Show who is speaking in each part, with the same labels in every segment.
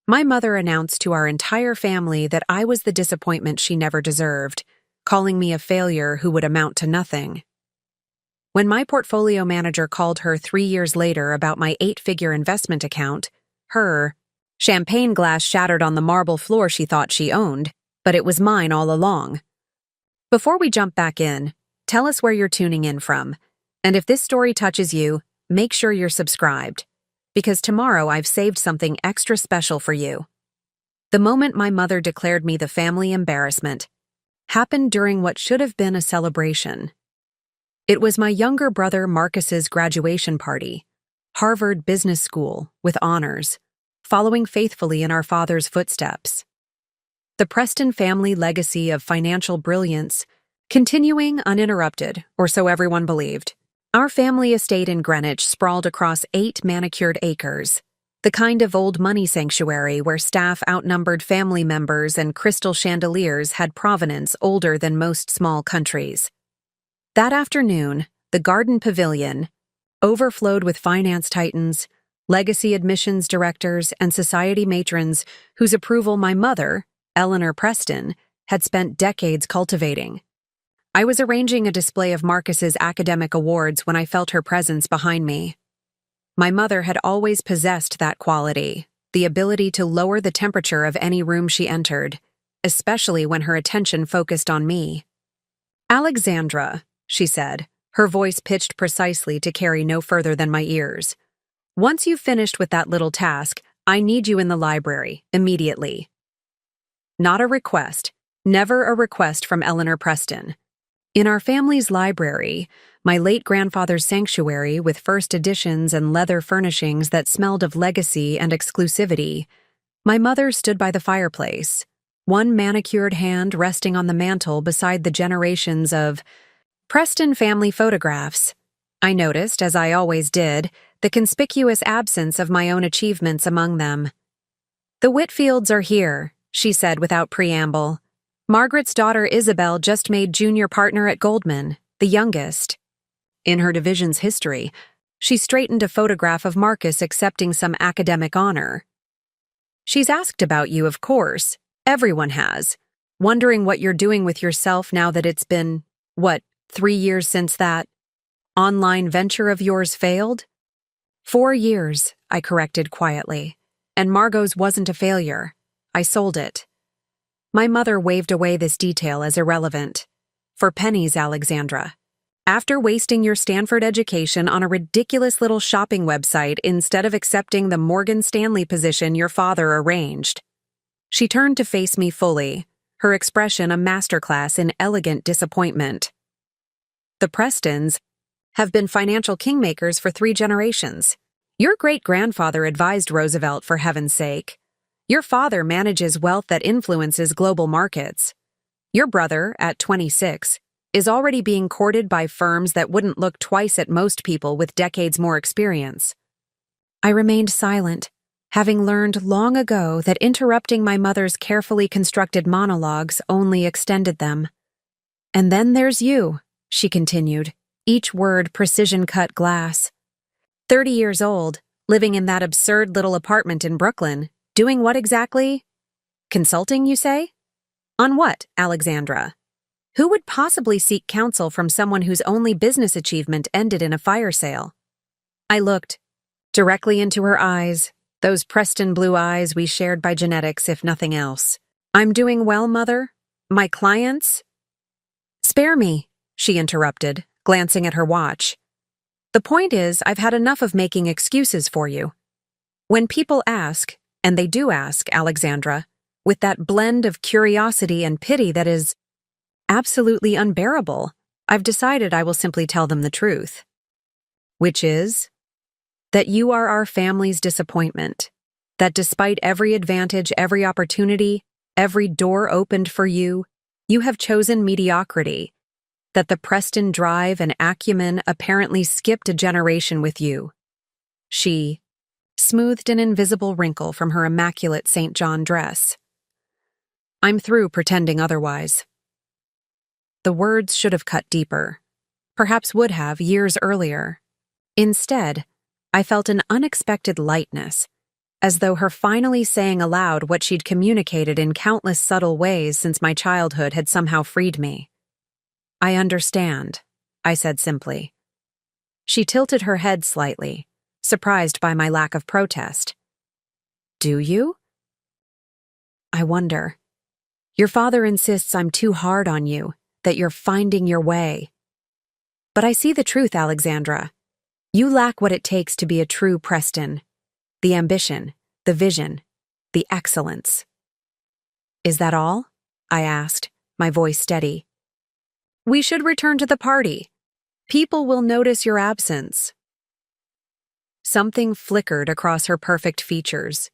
Speaker 1: My mother announced to our entire family that I was the disappointment she never deserved, calling me a failure who would amount to nothing. When my portfolio manager called her 3 years later about my 8-figure investment account, her champagne glass shattered on the marble floor she thought she owned, but it was mine all along. Before we jump back in, tell us where you're tuning in from, and if this story touches you, make sure you're subscribed, because tomorrow I've saved something extra special for you. The moment my mother declared me the family embarrassment happened during what should have been a celebration. It was my younger brother Marcus's graduation party, Harvard Business School, with honors, following faithfully in our father's footsteps. The Preston family legacy of financial brilliance continuing uninterrupted, or so everyone believed. Our family estate in Greenwich sprawled across 8 manicured acres, the kind of old money sanctuary where staff outnumbered family members and crystal chandeliers had provenance older than most small countries. That afternoon, the Garden Pavilion overflowed with finance titans, legacy admissions directors, and society matrons whose approval my mother, Eleanor Preston, had spent decades cultivating. I was arranging a display of Marcus's academic awards when I felt her presence behind me. My mother had always possessed that quality, the ability to lower the temperature of any room she entered, especially when her attention focused on me. "Alexandra," she said, her voice pitched precisely to carry no further than my ears. "Once you've finished with that little task, I need you in the library, immediately." Not a request, never a request from Eleanor Preston. In our family's library, my late grandfather's sanctuary with first editions and leather furnishings that smelled of legacy and exclusivity, my mother stood by the fireplace, one manicured hand resting on the mantel beside the generations of Preston family photographs. I noticed, as I always did, the conspicuous absence of my own achievements among them. "The Whitfields are here," she said without preamble. "Margaret's daughter Isabel just made junior partner at Goldman, the youngest." In her division's history, she straightened a photograph of Marcus accepting some academic honor. "She's asked about you, of course. Everyone has. Wondering what you're doing with yourself now that it's been, 3 years since that online venture of yours failed?" 4 years, I corrected quietly. "And Margot's wasn't a failure. I sold it." My mother waved away this detail as irrelevant. "For pennies, Alexandra. After wasting your Stanford education on a ridiculous little shopping website instead of accepting the Morgan Stanley position your father arranged." She turned to face me fully, her expression a masterclass in elegant disappointment. "The Prestons have been financial kingmakers for 3 generations. Your great-grandfather advised Roosevelt, for heaven's sake. Your father manages wealth that influences global markets. Your brother, at 26, is already being courted by firms that wouldn't look twice at most people with decades more experience." I remained silent, having learned long ago that interrupting my mother's carefully constructed monologues only extended them. "And then there's you," she continued, each word precision-cut glass. 30 years old, living in that absurd little apartment in Brooklyn. Doing what exactly? Consulting, you say? On what, Alexandra? Who would possibly seek counsel from someone whose only business achievement ended in a fire sale? I looked directly into her eyes, those Preston blue eyes we shared by genetics, if nothing else. "I'm doing well, Mother. My clients—" "Spare me," she interrupted, glancing at her watch. "The point is, I've had enough of making excuses for you. When people ask, and they do ask, Alexandra, with that blend of curiosity and pity that is absolutely unbearable, I've decided I will simply tell them the truth. Which is that you are our family's disappointment, that despite every advantage, every opportunity, every door opened for you, you have chosen mediocrity, that the Preston drive and acumen apparently skipped a generation with you." She smoothed an invisible wrinkle from her immaculate St. John dress. "I'm through pretending otherwise." The words should have cut deeper, perhaps would have years earlier. Instead, I felt an unexpected lightness, as though her finally saying aloud what she'd communicated in countless subtle ways since my childhood had somehow freed me. "I understand," I said simply. She tilted her head slightly, surprised by my lack of protest. "Do you?" "I wonder. Your father insists I'm too hard on you, that you're finding your way. But I see the truth, Alexandra. You lack what it takes to be a true Preston. The ambition, the vision, the excellence." "Is that all?" I asked, my voice steady. "We should return to the party. People will notice your absence." Something flickered across her perfect features.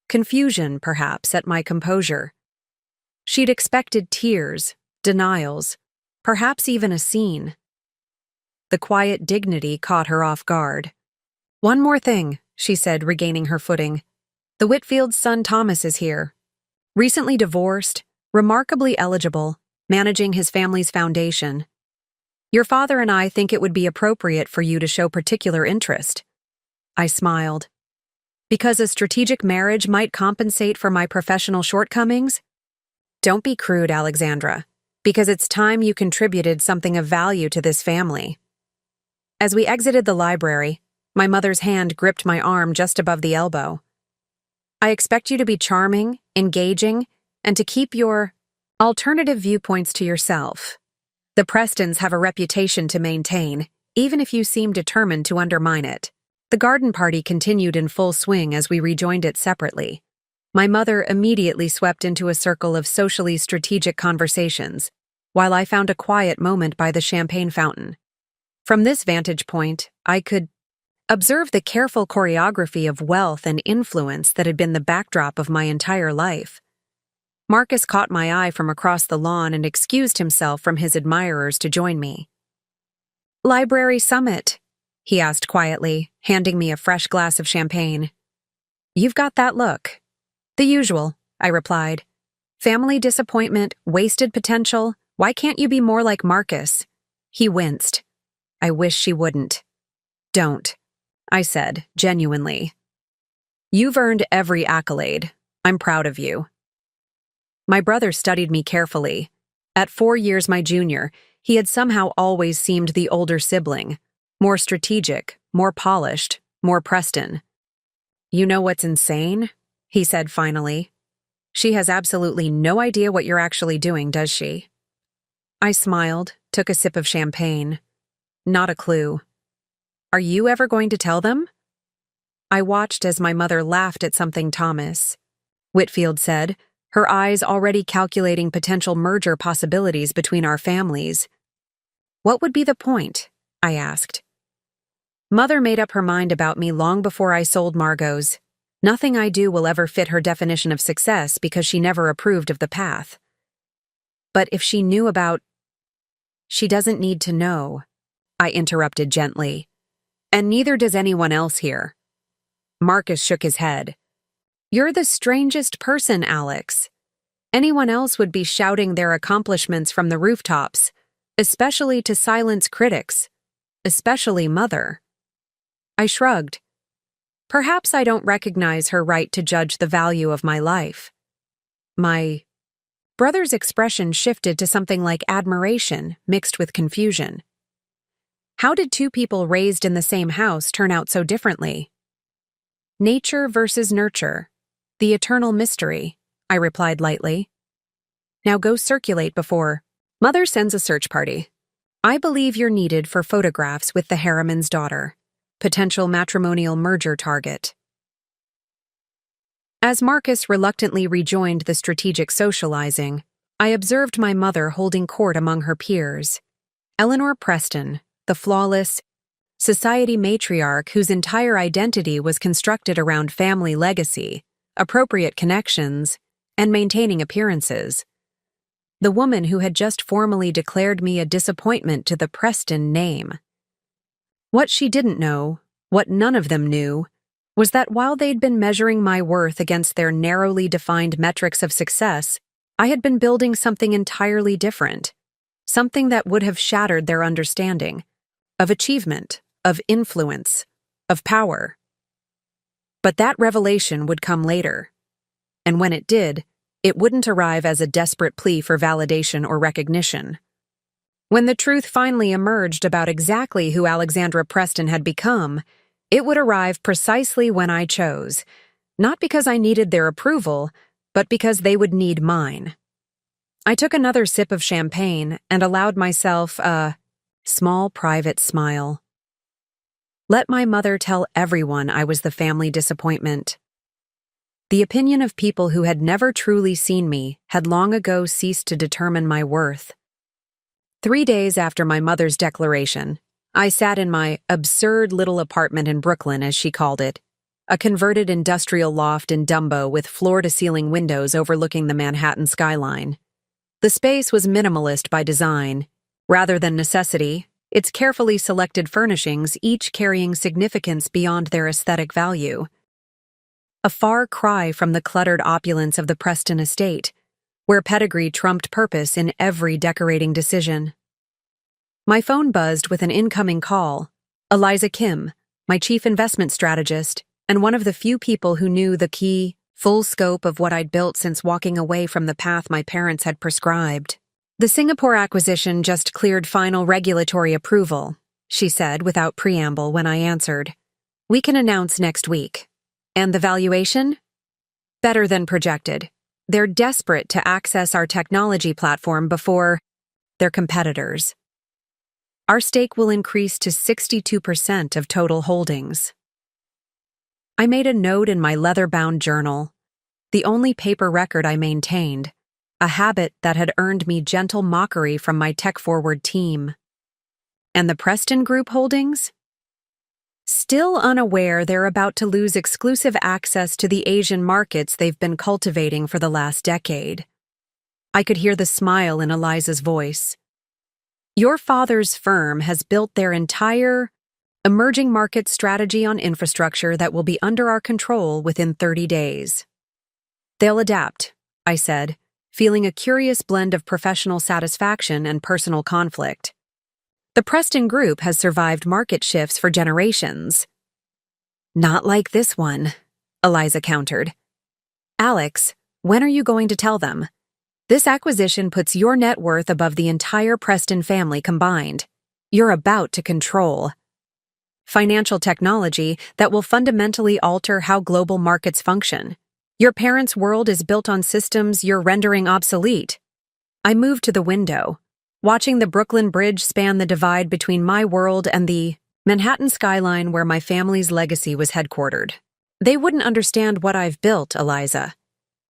Speaker 1: Confusion, perhaps, at my composure. She'd expected tears, denials, perhaps even a scene. The quiet dignity caught her off guard. "One more thing," she said, regaining her footing. "The Whitfield's son Thomas is here. Recently divorced, remarkably eligible, managing his family's foundation. Your father and I think it would be appropriate for you to show particular interest." I smiled. "Because a strategic marriage might compensate for my professional shortcomings?" "Don't be crude, Alexandra. Because it's time you contributed something of value to this family." As we exited the library, my mother's hand gripped my arm just above the elbow. "I expect you to be charming, engaging, and to keep your alternative viewpoints to yourself. The Prestons have a reputation to maintain, even if you seem determined to undermine it." The garden party continued in full swing as we rejoined it separately. My mother immediately swept into a circle of socially strategic conversations, while I found a quiet moment by the champagne fountain. From this vantage point, I could observe the careful choreography of wealth and influence that had been the backdrop of my entire life. Marcus caught my eye from across the lawn and excused himself from his admirers to join me. "Library Summit?" he asked quietly, handing me a fresh glass of champagne. "You've got that look." "The usual," I replied. "Family disappointment, wasted potential. Why can't you be more like Marcus?" He winced. "I wish she wouldn't." "Don't," I said, genuinely. "You've earned every accolade. I'm proud of you." My brother studied me carefully. At 4 years my junior, he had somehow always seemed the older sibling, more strategic, more polished, more Preston. "You know what's insane?" he said finally. "She has absolutely no idea what you're actually doing, does she?" I smiled, took a sip of champagne. "Not a clue." "Are you ever going to tell them?" I watched as my mother laughed at something Thomas. Whitfield said, her eyes already calculating potential merger possibilities between our families. "What would be the point?" I asked. "Mother made up her mind about me long before I sold Margot's. Nothing I do will ever fit her definition of success because she never approved of the path. But if she knew about—" "She doesn't need to know," I interrupted gently. "And neither does anyone else here." Marcus shook his head. "You're the strangest person, Alex. Anyone else would be shouting their accomplishments from the rooftops, especially to silence critics, especially Mother." I shrugged. Perhaps I don't recognize her right to judge the value of my life. My brother's expression shifted to something like admiration mixed with confusion. How did two people raised in the same house turn out so differently? "Nature versus nurture. The eternal mystery," I replied lightly. "Now go circulate before Mother sends a search party. I believe you're needed for photographs with the Harriman's daughter. Potential matrimonial merger target." As Marcus reluctantly rejoined the strategic socializing, I observed my mother holding court among her peers. Eleanor Preston, the flawless society matriarch whose entire identity was constructed around family legacy, appropriate connections, and maintaining appearances. The woman who had just formally declared me a disappointment to the Preston name. What she didn't know, what none of them knew, was that while they'd been measuring my worth against their narrowly defined metrics of success, I had been building something entirely different, something that would have shattered their understanding of achievement, of influence, of power. But that revelation would come later. And when it did, it wouldn't arrive as a desperate plea for validation or recognition. When the truth finally emerged about exactly who Alexandra Preston had become, it would arrive precisely when I chose, not because I needed their approval, but because they would need mine. I took another sip of champagne and allowed myself a small private smile. Let my mother tell everyone I was the family disappointment. The opinion of people who had never truly seen me had long ago ceased to determine my worth. 3 days after my mother's declaration, I sat in my absurd little apartment in Brooklyn, as she called it, a converted industrial loft in Dumbo with floor-to-ceiling windows overlooking the Manhattan skyline. The space was minimalist by design. Rather than necessity, its carefully selected furnishings each carrying significance beyond their aesthetic value. A far cry from the cluttered opulence of the Preston estate, where pedigree trumped purpose in every decorating decision. My phone buzzed with an incoming call. Eliza Kim, my chief investment strategist, and one of the few people who knew the key, full scope of what I'd built since walking away from the path my parents had prescribed. The Singapore acquisition just cleared final regulatory approval, she said without preamble when I answered. We can announce next week. And the valuation? Better than projected. They're desperate to access our technology platform before their competitors. Our stake will increase to 62% of total holdings. I made a note in my leather-bound journal, the only paper record I maintained, a habit that had earned me gentle mockery from my tech-forward team. And the Preston Group holdings? Still unaware they're about to lose exclusive access to the Asian markets they've been cultivating for the last decade. I could hear the smile in Eliza's voice. Your father's firm has built their entire emerging market strategy on infrastructure that will be under our control within 30 days. They'll adapt, I said, feeling a curious blend of professional satisfaction and personal conflict. The Preston Group has survived market shifts for generations. Not like this one, Eliza countered. Alex, when are you going to tell them? This acquisition puts your net worth above the entire Preston family combined. You're about to control financial technology that will fundamentally alter how global markets function. Your parents' world is built on systems you're rendering obsolete. I moved to the window, watching the Brooklyn Bridge span the divide between my world and the Manhattan skyline where my family's legacy was headquartered. They wouldn't understand what I've built, Eliza.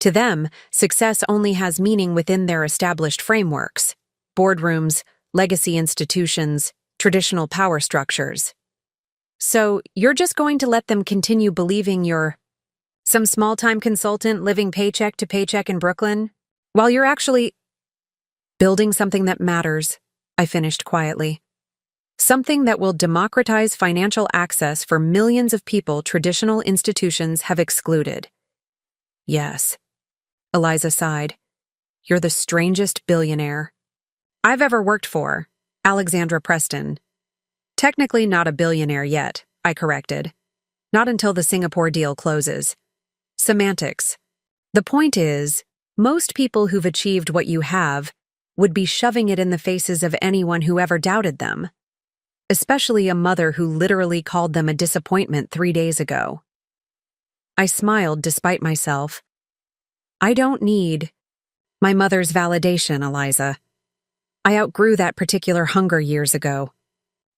Speaker 1: To them, success only has meaning within their established frameworks: boardrooms, legacy institutions, traditional power structures. So, you're just going to let them continue believing you're some small-time consultant living paycheck to paycheck in Brooklyn, while you're actually building something that matters, I finished quietly. Something that will democratize financial access for millions of people traditional institutions have excluded. Yes. Eliza sighed. You're the strangest billionaire I've ever worked for, Alexandra Preston. Technically not a billionaire yet, I corrected. Not until the Singapore deal closes. Semantics. The point is, most people who've achieved what you have would be shoving it in the faces of anyone who ever doubted them. Especially a mother who literally called them a disappointment 3 days ago. I smiled despite myself. I don't need my mother's validation, Eliza. I outgrew that particular hunger years ago.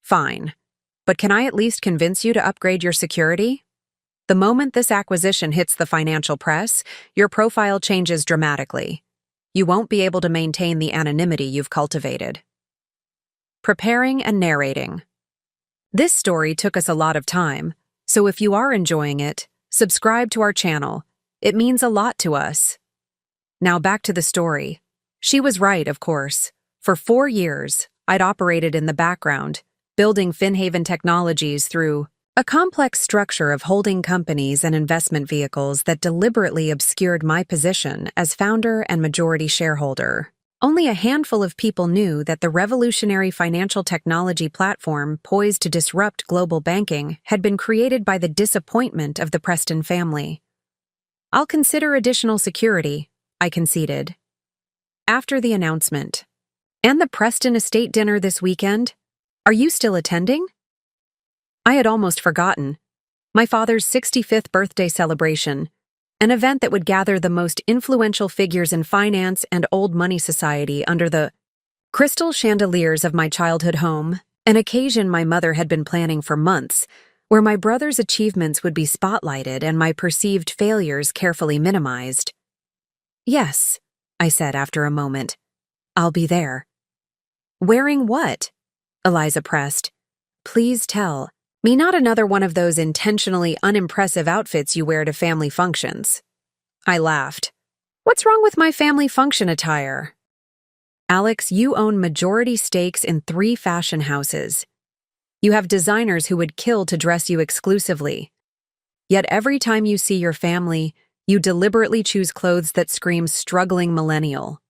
Speaker 1: Fine. But can I at least convince you to upgrade your security? The moment this acquisition hits the financial press, your profile changes dramatically. You won't be able to maintain the anonymity you've cultivated. Preparing and narrating. This story took us a lot of time, so if you are enjoying it, subscribe to our channel. It means a lot to us. Now back to the story. She was right, of course. For 4 years, I'd operated in the background, building Finhaven Technologies through a complex structure of holding companies and investment vehicles that deliberately obscured my position as founder and majority shareholder. Only a handful of people knew that the revolutionary financial technology platform poised to disrupt global banking had been created by the disappointment of the Preston family. "I'll consider additional security," I conceded. After the announcement, "And the Preston estate dinner this weekend? Are you still attending?" I had almost forgotten. My father's 65th birthday celebration, an event that would gather the most influential figures in finance and old money society under the crystal chandeliers of my childhood home, an occasion my mother had been planning for months, where my brother's achievements would be spotlighted and my perceived failures carefully minimized. "Yes," I said after a moment. "I'll be there." "Wearing what?" Eliza pressed. "Please tell me not another one of those intentionally unimpressive outfits you wear to family functions." I laughed. "What's wrong with my family function attire?" "Alex, you own majority stakes in 3 fashion houses. You have designers who would kill to dress you exclusively. Yet every time you see your family, you deliberately choose clothes that scream struggling millennial."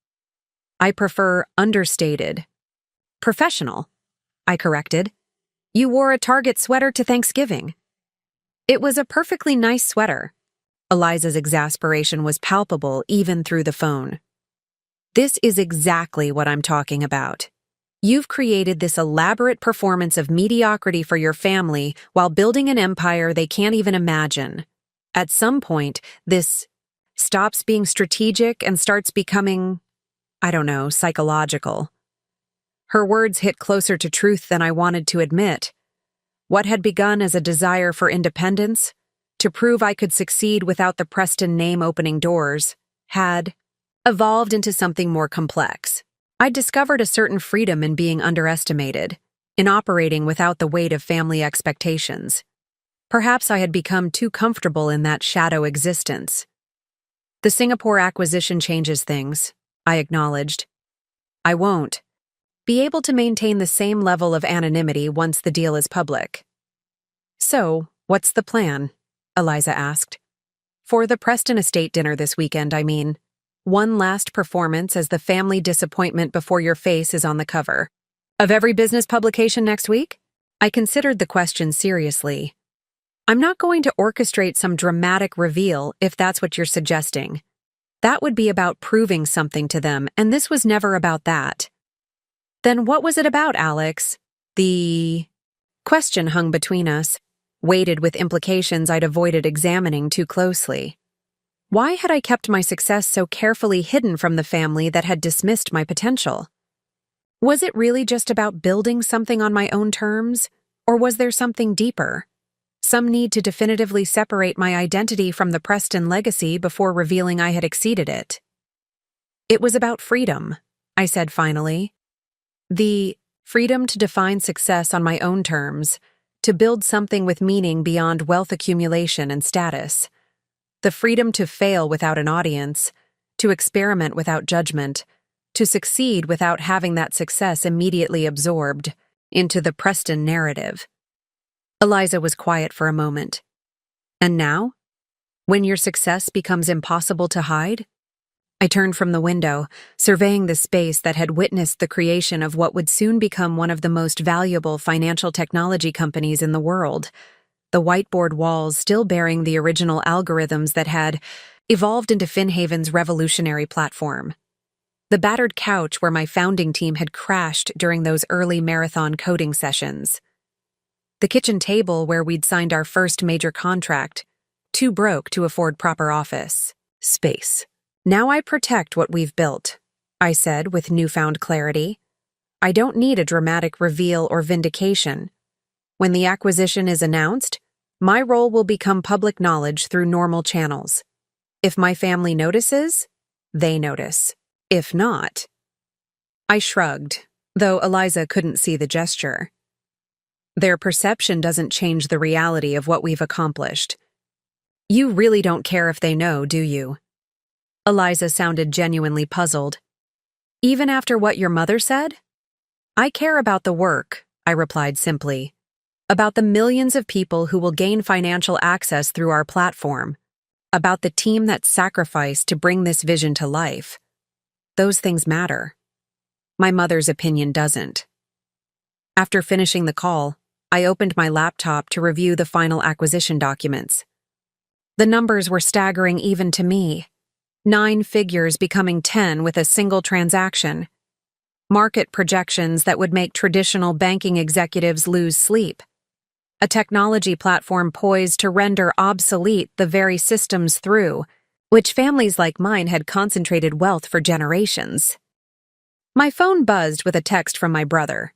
Speaker 1: "I prefer understated." "Professional," I corrected. "You wore a Target sweater to Thanksgiving." "It was a perfectly nice sweater." Eliza's exasperation was palpable even through the phone. "This is exactly what I'm talking about. You've created this elaborate performance of mediocrity for your family while building an empire they can't even imagine. At some point, this stops being strategic and starts becoming, I don't know, psychological." Her words hit closer to truth than I wanted to admit. What had begun as a desire for independence, to prove I could succeed without the Preston name opening doors, had evolved into something more complex. I'd discovered a certain freedom in being underestimated, in operating without the weight of family expectations. Perhaps I had become too comfortable in that shadow existence. "The Singapore acquisition changes things," I acknowledged. "I won't be able to maintain the same level of anonymity once the deal is public." "So, what's the plan?" Eliza asked. "For the Preston estate dinner this weekend, I mean. One last performance as the family disappointment before your face is on the cover of every business publication next week?" I considered the question seriously. "I'm not going to orchestrate some dramatic reveal if that's what you're suggesting. That would be about proving something to them, and this was never about that." "Then what was it about, Alex?" The question hung between us, weighted with implications I'd avoided examining too closely. Why had I kept my success so carefully hidden from the family that had dismissed my potential? Was it really just about building something on my own terms, or was there something deeper? Some need to definitively separate my identity from the Preston legacy before revealing I had exceeded it. "It was about freedom," I said finally. "The freedom to define success on my own terms, to build something with meaning beyond wealth accumulation and status. The freedom to fail without an audience, to experiment without judgment, to succeed without having that success immediately absorbed into the Preston narrative." Eliza was quiet for a moment. "And now? When your success becomes impossible to hide?" I turned from the window, surveying the space that had witnessed the creation of what would soon become one of the most valuable financial technology companies in the world, the whiteboard walls still bearing the original algorithms that had evolved into Finhaven's revolutionary platform. The battered couch where my founding team had crashed during those early marathon coding sessions. The kitchen table where we'd signed our first major contract, too broke to afford proper office space. "Now I protect what we've built," I said with newfound clarity. "I don't need a dramatic reveal or vindication. When the acquisition is announced, my role will become public knowledge through normal channels. If my family notices, they notice. If not—" I shrugged, though Eliza couldn't see the gesture. "Their perception doesn't change the reality of what we've accomplished. You really don't care if they know, do you?" Eliza sounded genuinely puzzled. "Even after what your mother said?" "I care about the work," I replied simply. "About the millions of people who will gain financial access through our platform. About the team that's sacrificed to bring this vision to life. Those things matter." My mother's opinion doesn't. After finishing the call, I opened my laptop to review the final acquisition documents. The numbers were staggering even to me. 9 figures becoming 10 with a single transaction. Market projections that would make traditional banking executives lose sleep. A technology platform poised to render obsolete the very systems through which families like mine had concentrated wealth for generations. My phone buzzed with a text from my brother.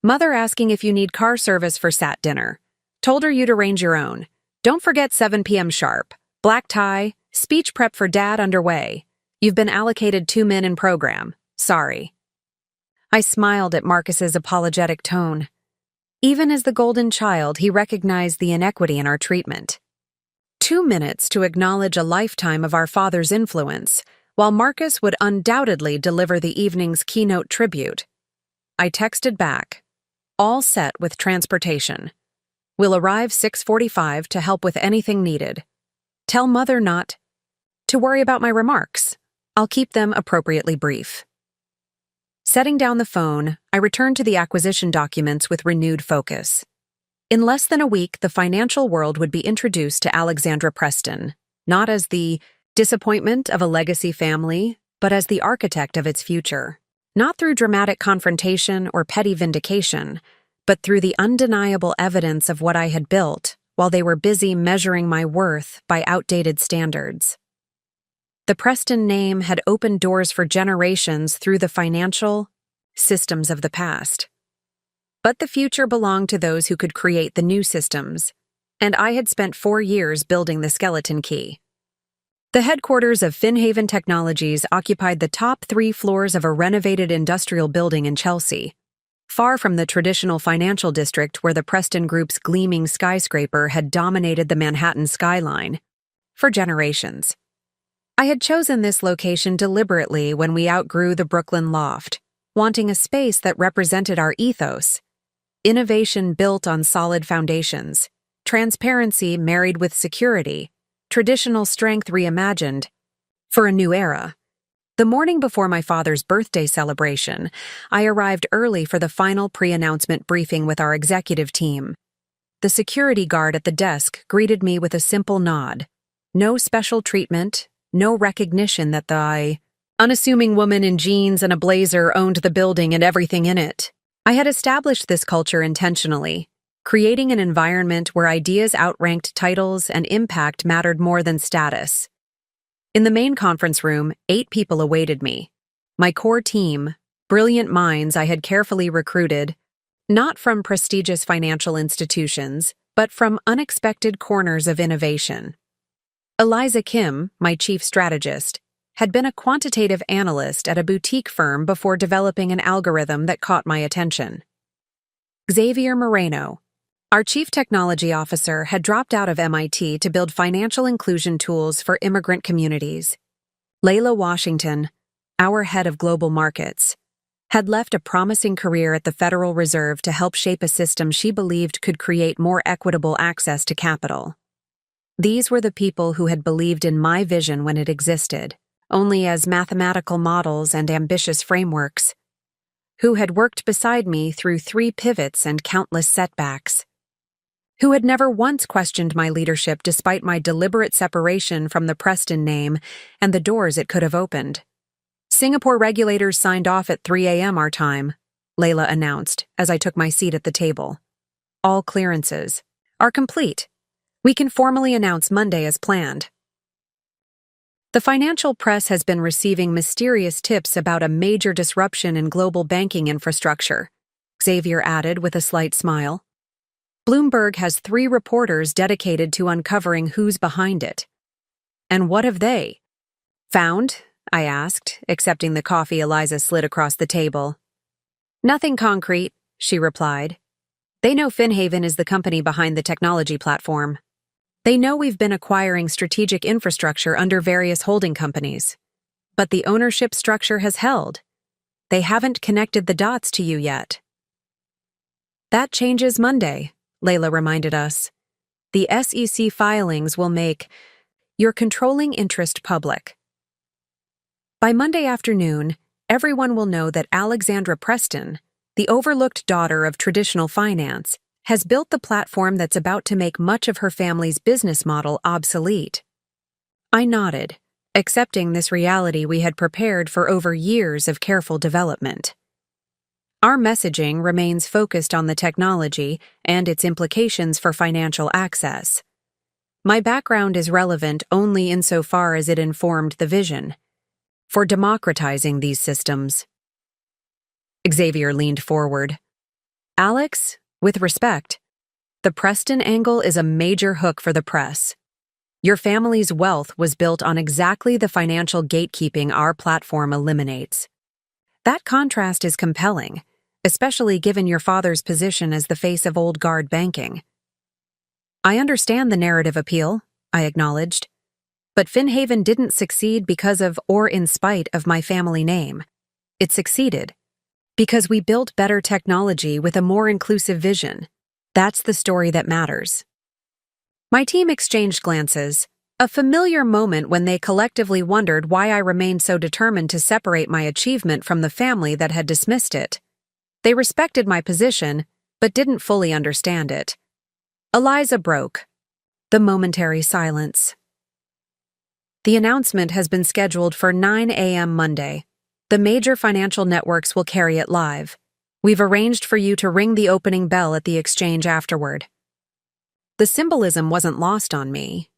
Speaker 1: Mother asking if you need car service for Sat dinner. Told her you'd arrange your own. Don't forget 7 p.m. sharp. Black tie, speech prep for Dad underway. You've been allocated 2 men in program. Sorry. I smiled at Marcus's apologetic tone. Even as the golden child, he recognized the inequity in our treatment. 2 minutes to acknowledge a lifetime of our father's influence, while Marcus would undoubtedly deliver the evening's keynote tribute. I texted back, all set with transportation. Will arrive 6:45 to help with anything needed. Tell Mother not to worry about my remarks. I'll keep them appropriately brief. Setting down the phone, I returned to the acquisition documents with renewed focus. In less than a week, the financial world would be introduced to Alexandra Preston, not as the disappointment of a legacy family, but as the architect of its future. Not through dramatic confrontation or petty vindication, but through the undeniable evidence of what I had built while they were busy measuring my worth by outdated standards. The Preston name had opened doors for generations through the financial systems of the past. But the future belonged to those who could create the new systems, and I had spent 4 years building the skeleton key. The headquarters of Finhaven Technologies occupied the top 3 floors of a renovated industrial building in Chelsea, far from the traditional financial district where the Preston Group's gleaming skyscraper had dominated the Manhattan skyline for generations. I had chosen this location deliberately when we outgrew the Brooklyn loft, wanting a space that represented our ethos. Innovation built on solid foundations, transparency married with security, traditional strength reimagined for a new era. The morning before my father's birthday celebration, I arrived early for the final pre-announcement briefing with our executive team. The security guard at the desk greeted me with a simple nod. No special treatment, no recognition that the unassuming woman in jeans and a blazer owned the building and everything in it. I had established this culture intentionally, creating an environment where ideas outranked titles and impact mattered more than status. In the main conference room, 8 people awaited me. My core team, brilliant minds I had carefully recruited, not from prestigious financial institutions, but from unexpected corners of innovation. Eliza Kim, my chief strategist, had been a quantitative analyst at a boutique firm before developing an algorithm that caught my attention. Xavier Moreno, our chief technology officer, had dropped out of MIT to build financial inclusion tools for immigrant communities. Layla Washington, our head of global markets, had left a promising career at the Federal Reserve to help shape a system she believed could create more equitable access to capital. These were the people who had believed in my vision when it existed only as mathematical models and ambitious frameworks, who had worked beside me through 3 pivots and countless setbacks, who had never once questioned my leadership despite my deliberate separation from the Preston name and the doors it could have opened. Singapore regulators signed off at 3 a.m. our time, Layla announced as I took my seat at the table. All clearances are complete. We can formally announce Monday as planned. The financial press has been receiving mysterious tips about a major disruption in global banking infrastructure, Xavier added with a slight smile. Bloomberg has 3 reporters dedicated to uncovering who's behind it. And what have they found? I asked, accepting the coffee Eliza slid across the table. Nothing concrete, she replied. They know Finhaven is the company behind the technology platform. They know we've been acquiring strategic infrastructure under various holding companies. But the ownership structure has held. They haven't connected the dots to you yet. That changes Monday, Layla reminded us. The SEC filings will make your controlling interest public. By Monday afternoon, everyone will know that Alexandra Preston, the overlooked daughter of traditional finance, has built the platform that's about to make much of her family's business model obsolete. I nodded, accepting this reality we had prepared for over years of careful development. Our messaging remains focused on the technology and its implications for financial access. My background is relevant only insofar as it informed the vision for democratizing these systems. Xavier leaned forward. Alex, with respect, the Preston angle is a major hook for the press. Your family's wealth was built on exactly the financial gatekeeping our platform eliminates. That contrast is compelling, especially given your father's position as the face of old guard banking. I understand the narrative appeal, I acknowledged. But Finhaven didn't succeed because of or in spite of my family name. It succeeded because we built better technology with a more inclusive vision. That's the story that matters. My team exchanged glances, a familiar moment when they collectively wondered why I remained so determined to separate my achievement from the family that had dismissed it. They respected my position, but didn't fully understand it. Eliza broke the momentary silence. The announcement has been scheduled for 9 a.m. Monday. The major financial networks will carry it live. We've arranged for you to ring the opening bell at the exchange afterward. The symbolism wasn't lost on me.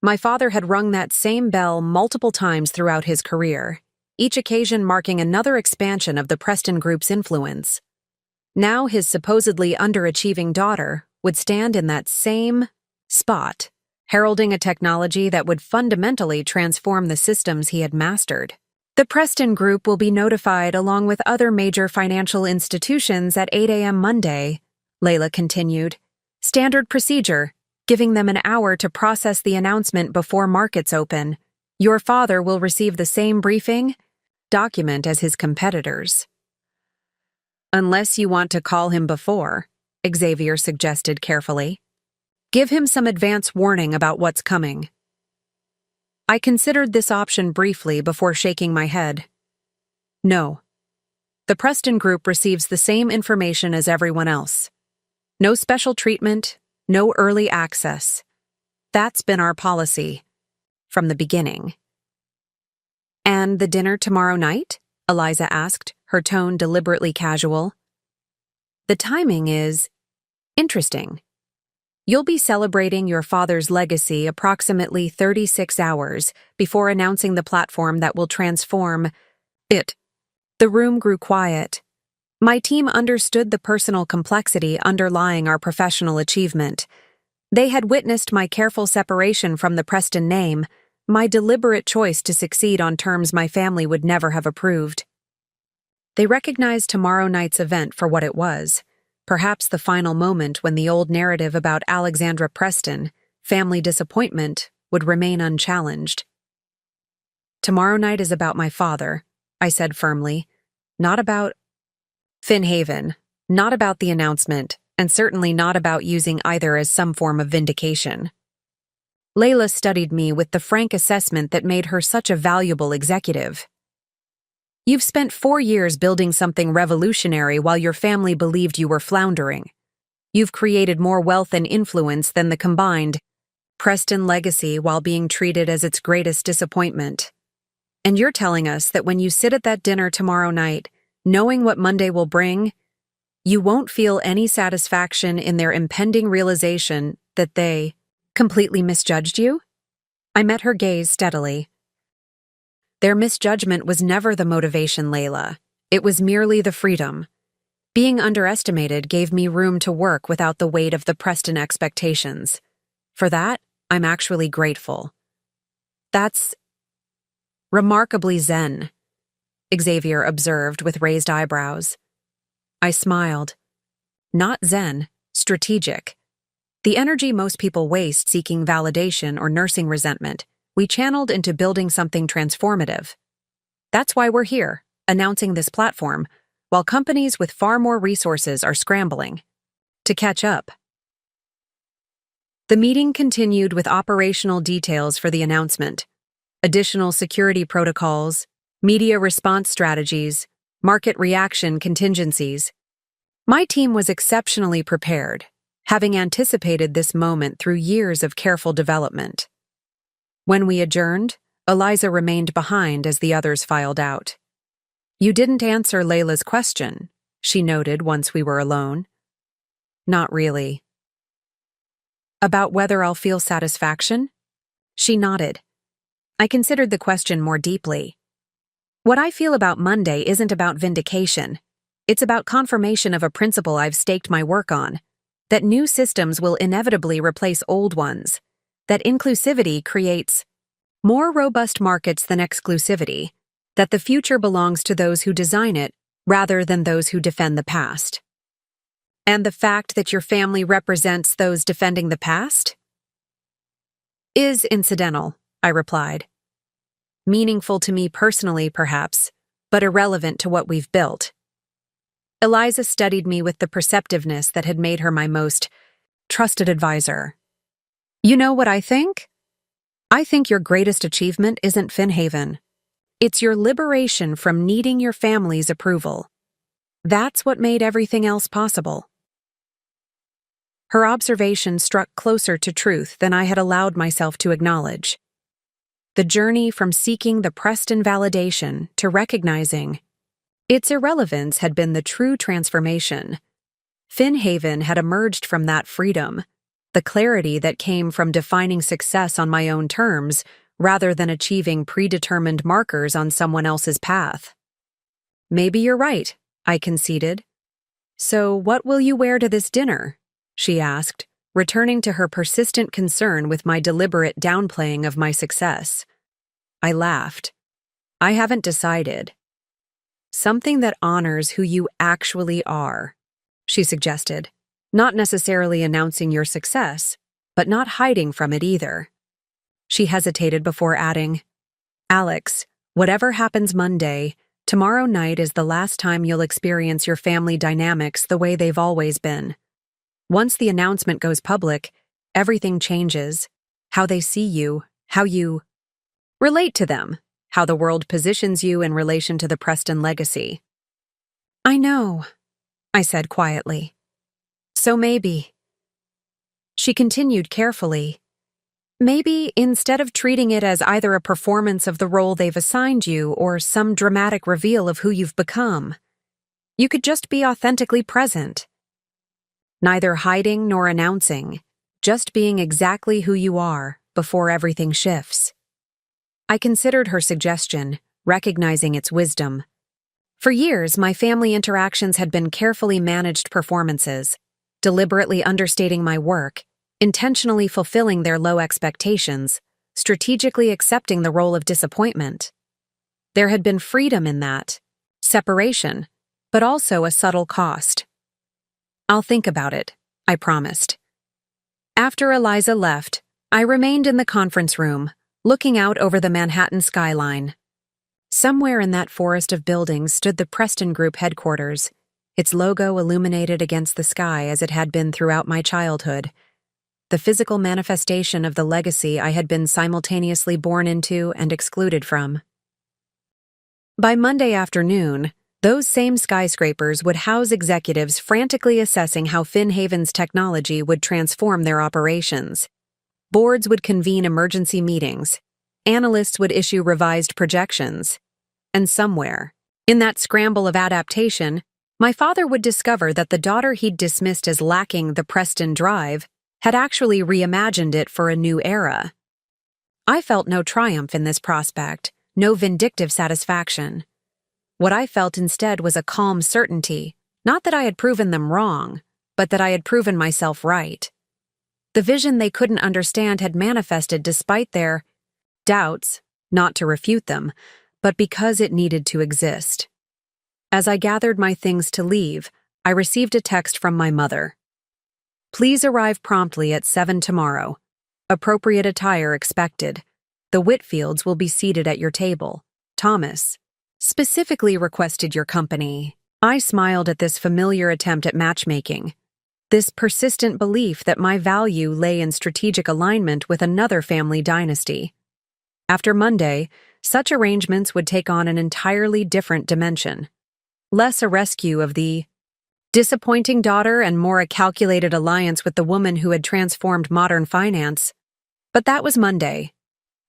Speaker 1: My father had rung that same bell multiple times throughout his career, each occasion marking another expansion of the Preston Group's influence. Now his supposedly underachieving daughter would stand in that same spot, heralding a technology that would fundamentally transform the systems he had mastered. The Preston Group will be notified along with other major financial institutions at 8 a.m. Monday, Layla continued. Standard procedure, giving them an hour to process the announcement before markets open. Your father will receive the same briefing document as his competitors. Unless you want to call him before, Xavier suggested carefully. Give him some advance warning about what's coming. I considered this option briefly before shaking my head. No. The Preston Group receives the same information as everyone else. No special treatment, no early access. That's been our policy from the beginning. And the dinner tomorrow night? Eliza asked, her tone deliberately casual. The timing is interesting. You'll be celebrating your father's legacy approximately 36 hours before announcing the platform that will transform it. The room grew quiet. My team understood the personal complexity underlying our professional achievement. They had witnessed my careful separation from the Preston name, my deliberate choice to succeed on terms my family would never have approved. They recognized tomorrow night's event for what it was. Perhaps the final moment when the old narrative about Alexandra Preston, family disappointment, would remain unchallenged. Tomorrow night is about my father, I said firmly. Not about Finhaven, not about the announcement, and certainly not about using either as some form of vindication. Layla studied me with the frank assessment that made her such a valuable executive. You've spent 4 years building something revolutionary while your family believed you were floundering. You've created more wealth and influence than the combined Preston legacy while being treated as its greatest disappointment. And you're telling us that when you sit at that dinner tomorrow night, knowing what Monday will bring, you won't feel any satisfaction in their impending realization that they completely misjudged you? I met her gaze steadily. Their misjudgment was never the motivation, Layla. It was merely the freedom. Being underestimated gave me room to work without the weight of the Preston expectations. For that, I'm actually grateful. That's remarkably zen, Xavier observed with raised eyebrows. I smiled. Not zen, strategic. The energy most people waste seeking validation or nursing resentment, we channeled into building something transformative. That's why we're here, announcing this platform, while companies with far more resources are scrambling to catch up. The meeting continued with operational details for the announcement, additional security protocols, media response strategies, market reaction contingencies. My team was exceptionally prepared, having anticipated this moment through years of careful development. When we adjourned, Eliza remained behind as the others filed out. "You didn't answer Layla's question," she noted once we were alone. "Not really." "About whether I'll feel satisfaction?" She nodded. I considered the question more deeply. What I feel about Monday isn't about vindication. It's about confirmation of a principle I've staked my work on, that new systems will inevitably replace old ones, that inclusivity creates more robust markets than exclusivity, that the future belongs to those who design it rather than those who defend the past. "And the fact that your family represents those defending the past?" "Is incidental," I replied. "Meaningful to me personally, perhaps, but irrelevant to what we've built." Eliza studied me with the perceptiveness that had made her my most trusted advisor. "You know what I think? I think your greatest achievement isn't Finhaven. It's your liberation from needing your family's approval. That's what made everything else possible." Her observation struck closer to truth than I had allowed myself to acknowledge. The journey from seeking the Preston validation to recognizing its irrelevance had been the true transformation. Finhaven had emerged from that freedom, the clarity that came from defining success on my own terms rather than achieving predetermined markers on someone else's path. "Maybe you're right," I conceded. "So what will you wear to this dinner?" she asked, returning to her persistent concern with my deliberate downplaying of my success. I laughed. "I haven't decided." "Something that honors who you actually are," she suggested, not necessarily announcing your success, but not hiding from it either. She hesitated before adding, "Alex, whatever happens Monday, tomorrow night is the last time you'll experience your family dynamics the way they've always been. Once the announcement goes public, everything changes. How they see you, how you relate to them, how the world positions you in relation to the Preston legacy." "I know," I said quietly. "So maybe." She continued carefully. "Maybe instead of treating it as either a performance of the role they've assigned you or some dramatic reveal of who you've become, you could just be authentically present. Neither hiding nor announcing, just being exactly who you are before everything shifts." I considered her suggestion, recognizing its wisdom. For years, my family interactions had been carefully managed performances, deliberately understating my work, intentionally fulfilling their low expectations, strategically accepting the role of disappointment. There had been freedom in that, separation, but also a subtle cost. "I'll think about it," I promised. After Eliza left, I remained in the conference room, looking out over the Manhattan skyline. Somewhere in that forest of buildings stood the Preston Group headquarters, its logo illuminated against the sky as it had been throughout my childhood, the physical manifestation of the legacy I had been simultaneously born into and excluded from. By Monday afternoon, those same skyscrapers would house executives frantically assessing how Finhaven's technology would transform their operations. Boards would convene emergency meetings, analysts would issue revised projections, and somewhere, in that scramble of adaptation, my father would discover that the daughter he'd dismissed as lacking the Preston drive had actually reimagined it for a new era. I felt no triumph in this prospect, no vindictive satisfaction. What I felt instead was a calm certainty, not that I had proven them wrong, but that I had proven myself right. The vision they couldn't understand had manifested despite their doubts, not to refute them, but because it needed to exist. As I gathered my things to leave, I received a text from my mother. "Please arrive promptly at 7 tomorrow. Appropriate attire expected. The Whitfields will be seated at your table. Thomas. Specifically requested your company." I smiled at this familiar attempt at matchmaking, this persistent belief that my value lay in strategic alignment with another family dynasty. After Monday, such arrangements would take on an entirely different dimension. Less a rescue of the disappointing daughter and more a calculated alliance with the woman who had transformed modern finance. But that was Monday.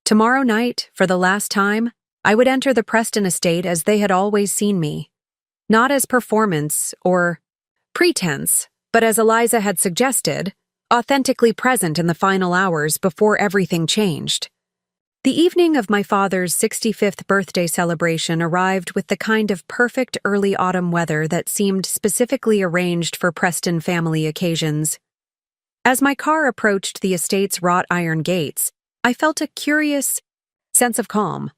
Speaker 1: Tomorrow night, for the last time, I would enter the Preston estate as they had always seen me. Not as performance or pretense, but as Eliza had suggested, authentically present in the final hours before everything changed. The evening of my father's 65th birthday celebration arrived with the kind of perfect early autumn weather that seemed specifically arranged for Preston family occasions. As my car approached the estate's wrought iron gates, I felt a curious sense of calm,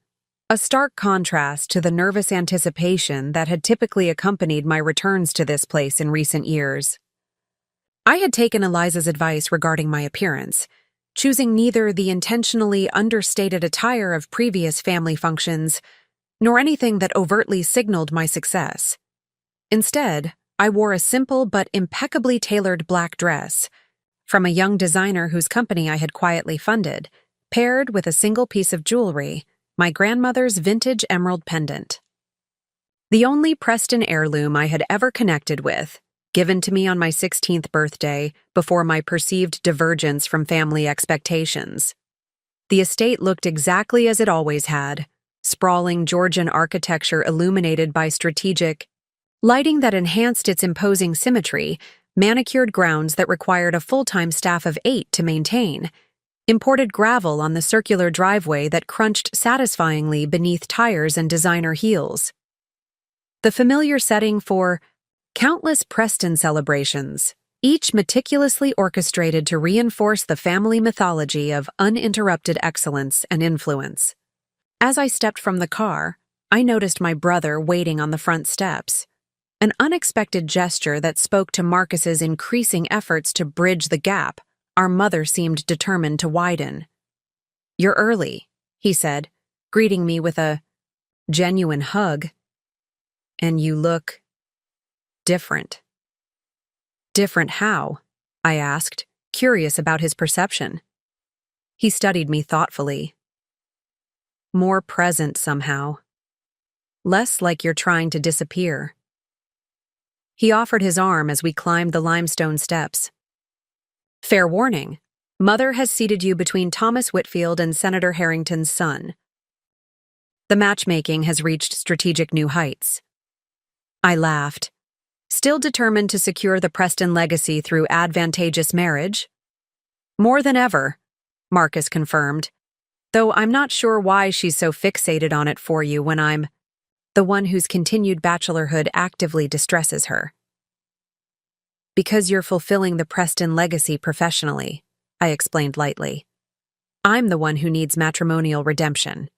Speaker 1: a stark contrast to the nervous anticipation that had typically accompanied my returns to this place in recent years. I had taken Eliza's advice regarding my appearance, choosing neither the intentionally understated attire of previous family functions nor anything that overtly signaled my success. Instead, I wore a simple but impeccably tailored black dress from a young designer whose company I had quietly funded, paired with a single piece of jewelry, my grandmother's vintage emerald pendant. The only Preston heirloom I had ever connected with, given to me on my 16th birthday before my perceived divergence from family expectations. The estate looked exactly as it always had, sprawling Georgian architecture illuminated by strategic lighting that enhanced its imposing symmetry, manicured grounds that required a full-time staff of 8 to maintain, imported gravel on the circular driveway that crunched satisfyingly beneath tires and designer heels. The familiar setting for countless Preston celebrations, each meticulously orchestrated to reinforce the family mythology of uninterrupted excellence and influence. As I stepped from the car, I noticed my brother waiting on the front steps, an unexpected gesture that spoke to Marcus's increasing efforts to bridge the gap our mother seemed determined to widen. "You're early," he said, greeting me with a genuine hug. "And you look different." "Different how?" I asked, curious about his perception. He studied me thoughtfully. "More present somehow. Less like you're trying to disappear." He offered his arm as we climbed the limestone steps. "Fair warning, Mother has seated you between Thomas Whitfield and Senator Harrington's son. The matchmaking has reached strategic new heights." I laughed. "Still determined to secure the Preston legacy through advantageous marriage?" "More than ever," Marcus confirmed, "though I'm not sure why she's so fixated on it for you when I'm the one whose continued bachelorhood actively distresses her." "Because you're fulfilling the Preston legacy professionally," I explained lightly. "I'm the one who needs matrimonial redemption."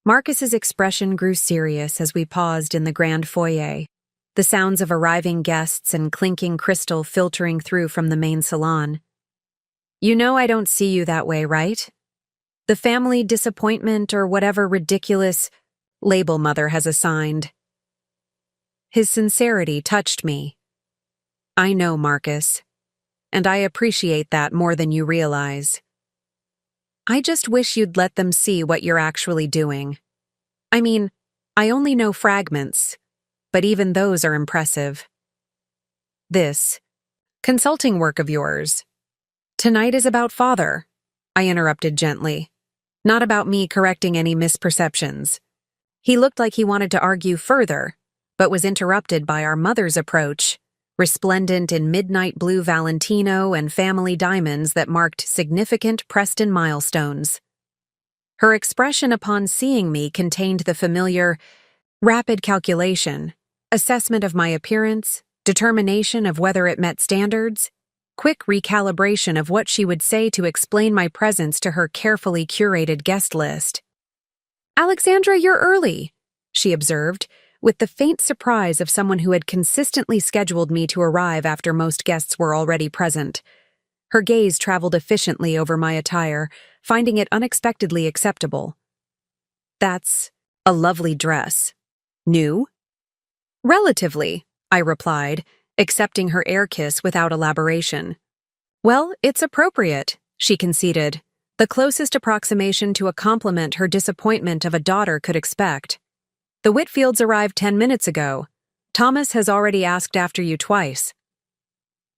Speaker 1: Marcus's expression grew serious as we paused in the grand foyer, the sounds of arriving guests and clinking crystal filtering through from the main salon. "You know I don't see you that way, right? The family disappointment or whatever ridiculous label Mother has assigned." His sincerity touched me. "I know, Marcus, and I appreciate that more than you realize. I just wish you'd let them see what you're actually doing. I mean, I only know fragments, but even those are impressive. This consulting work of yours. Tonight is about Father," I interrupted gently, "not about me correcting any misperceptions." He looked like he wanted to argue further, but was interrupted by our mother's approach, resplendent in midnight blue Valentino and family diamonds that marked significant Preston milestones. Her expression upon seeing me contained the familiar, rapid calculation, assessment of my appearance, determination of whether it met standards, quick recalibration of what she would say to explain my presence to her carefully curated guest list. "Alexandra, you're early," she observed, with the faint surprise of someone who had consistently scheduled me to arrive after most guests were already present. Her gaze traveled efficiently over my attire, finding it unexpectedly acceptable. "That's a lovely dress. New?" "Relatively," I replied, accepting her air kiss without elaboration. "Well, it's appropriate," she conceded, The closest approximation to a compliment her disappointment of a daughter could expect. The Whitfields arrived 10 minutes ago. Thomas has already asked after you twice.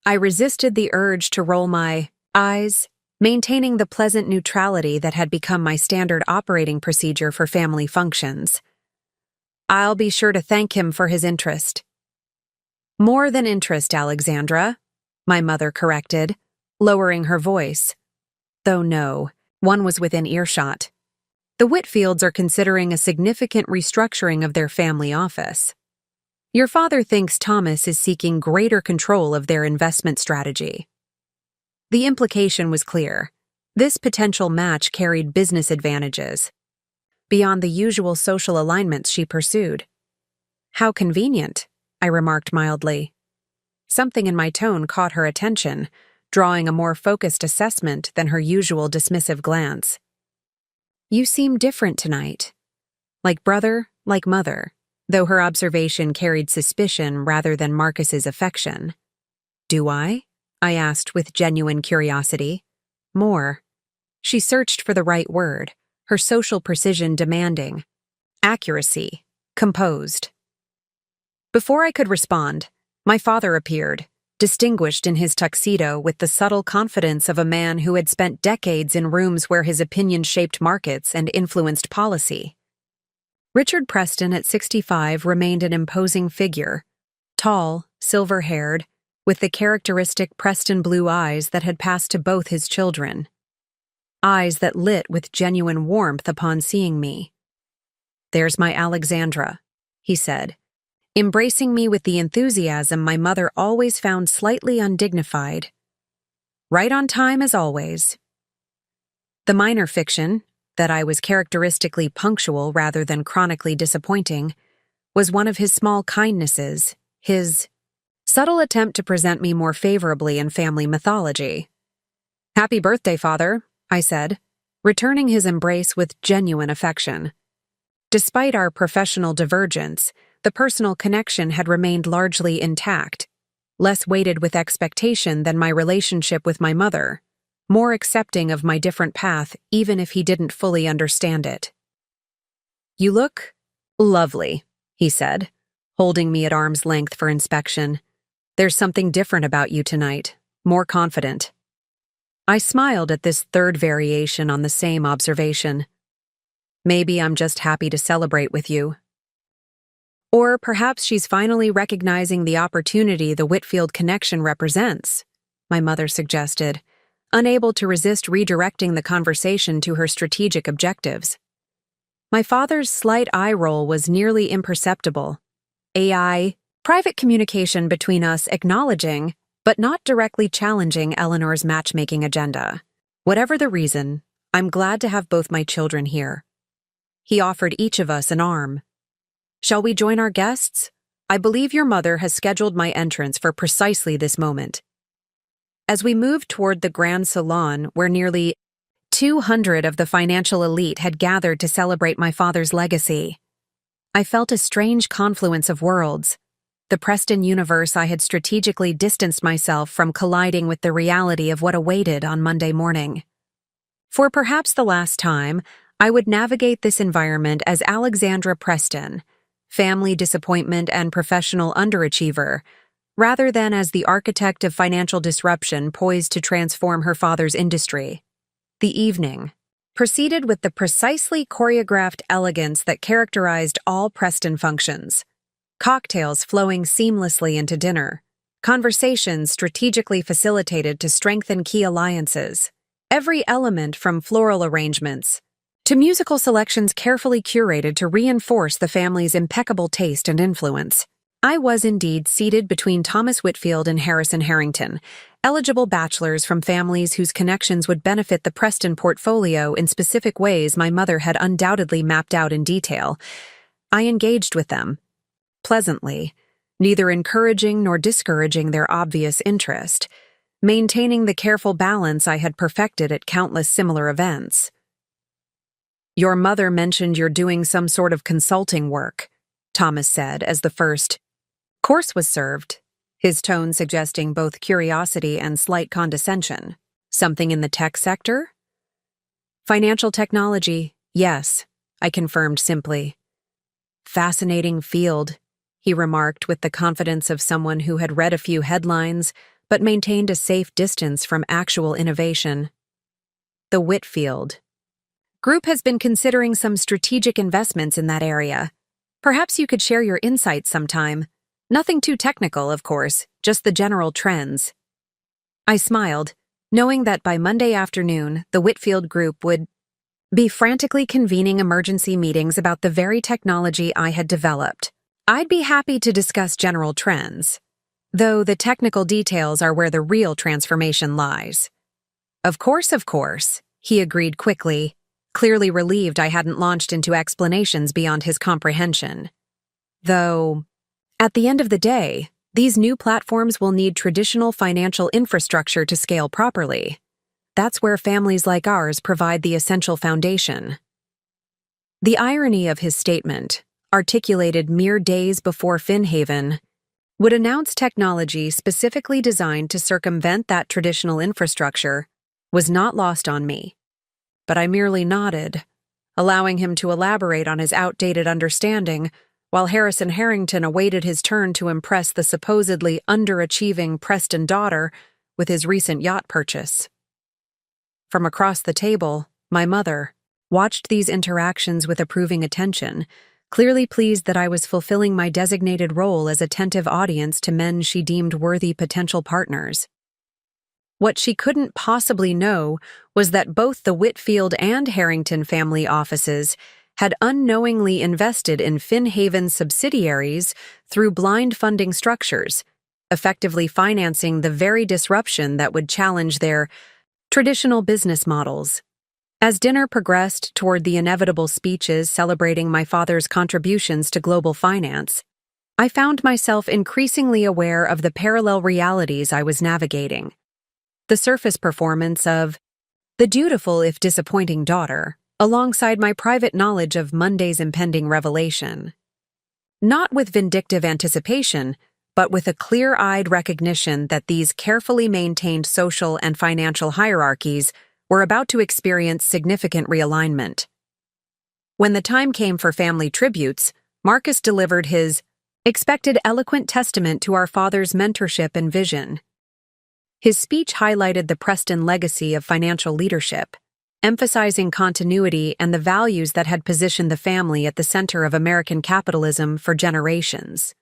Speaker 1: I resisted the urge to roll my eyes, maintaining the pleasant neutrality that had become my standard operating procedure for family functions. I'll be sure to thank him for his interest. More than interest, Alexandra, my mother corrected, lowering her voice. Though no, one was within earshot. The Whitfields are considering a significant restructuring of their family office. Your father thinks Thomas is seeking greater control of their investment strategy. The implication was clear. This potential match carried business advantages, beyond the usual social alignments she pursued. How convenient, I remarked mildly. Something in my tone caught her attention, drawing a more focused assessment than her usual dismissive glance. You seem different tonight. Like brother, like mother, though her observation carried suspicion rather than Marcus's affection. Do I? I asked with genuine curiosity. More. She searched for the right word, her social precision demanding. Accuracy. Composed. Before I could respond, my father appeared, distinguished in his tuxedo with the subtle confidence of a man who had spent decades in rooms where his opinion shaped markets and influenced policy. Richard Preston at 65 remained an imposing figure, tall, silver-haired, with the characteristic Preston blue eyes that had passed to both his children. Eyes that lit with genuine warmth upon seeing me. There's my Alexandra, he said, embracing me with the enthusiasm my mother always found slightly undignified. Right on time as always. The minor fiction, that I was characteristically punctual rather than chronically disappointing, was one of his small kindnesses, his subtle attempt to present me more favorably in family mythology. Happy birthday, Father, I said, returning his embrace with genuine affection. Despite our professional divergence, the personal connection had remained largely intact, less weighted with expectation than my relationship with my mother, more accepting of my different path even if he didn't fully understand it. You look lovely, he said, holding me at arm's length for inspection. There's something different about you tonight, more confident. I smiled at this third variation on the same observation. Maybe I'm just happy to celebrate with you. Or perhaps she's finally recognizing the opportunity the Whitfield connection represents, my mother suggested, unable to resist redirecting the conversation to her strategic objectives. My father's slight eye roll was nearly imperceptible. Private communication between us acknowledging, but not directly challenging Eleanor's matchmaking agenda. Whatever the reason, I'm glad to have both my children here. He offered each of us an arm. Shall we join our guests? I believe your mother has scheduled my entrance for precisely this moment. As we moved toward the Grand Salon, where nearly 200 of the financial elite had gathered to celebrate my father's legacy, I felt a strange confluence of worlds. The Preston universe I had strategically distanced myself from colliding with the reality of what awaited on Monday morning. For perhaps the last time, I would navigate this environment as Alexandra Preston, family disappointment and professional underachiever, rather than as the architect of financial disruption poised to transform her father's industry. The evening proceeded with the precisely choreographed elegance that characterized all Preston functions. Cocktails flowing seamlessly into dinner, conversations strategically facilitated to strengthen key alliances, every element from floral arrangements to musical selections carefully curated to reinforce the family's impeccable taste and influence. I was indeed seated between Thomas Whitfield and Harrison Harrington, eligible bachelors from families whose connections would benefit the Preston portfolio in specific ways my mother had undoubtedly mapped out in detail. I engaged with them, pleasantly, neither encouraging nor discouraging their obvious interest, maintaining the careful balance I had perfected at countless similar events. Your mother mentioned you're doing some sort of consulting work, Thomas said as the first course was served, his tone suggesting both curiosity and slight condescension. Something in the tech sector? Financial technology, yes, I confirmed simply. Fascinating field, he remarked with the confidence of someone who had read a few headlines but maintained a safe distance from actual innovation. The Whitfield Group has been considering some strategic investments in that area. Perhaps you could share your insights sometime. Nothing too technical, of course, just the general trends. I smiled, knowing that by Monday afternoon, the Whitfield Group would be frantically convening emergency meetings about the very technology I had developed. I'd be happy to discuss general trends, though the technical details are where the real transformation lies. Of course, he agreed quickly, clearly relieved I hadn't launched into explanations beyond his comprehension. Though, at the end of the day, these new platforms will need traditional financial infrastructure to scale properly. That's where families like ours provide the essential foundation. The irony of his statement, articulated mere days before FinHaven, would announce technology specifically designed to circumvent that traditional infrastructure, was not lost on me. But I merely nodded, allowing him to elaborate on his outdated understanding, while Harrison Harrington awaited his turn to impress the supposedly underachieving Preston daughter with his recent yacht purchase. From across the table, my mother watched these interactions with approving attention, clearly pleased that I was fulfilling my designated role as attentive audience to men she deemed worthy potential partners. What she couldn't possibly know was that both the Whitfield and Harrington family offices had unknowingly invested in FinHaven subsidiaries through blind funding structures, effectively financing the very disruption that would challenge their traditional business models. As dinner progressed toward the inevitable speeches celebrating my father's contributions to global finance, I found myself increasingly aware of the parallel realities I was navigating. The surface performance of the dutiful if disappointing daughter, alongside my private knowledge of Monday's impending revelation. Not with vindictive anticipation, but with a clear-eyed recognition that these carefully maintained social and financial hierarchies were about to experience significant realignment. When the time came for family tributes, Marcus delivered his expected eloquent testament to our father's mentorship and vision. His speech highlighted the Preston legacy of financial leadership, emphasizing continuity and the values that had positioned the family at the center of American capitalism for generations.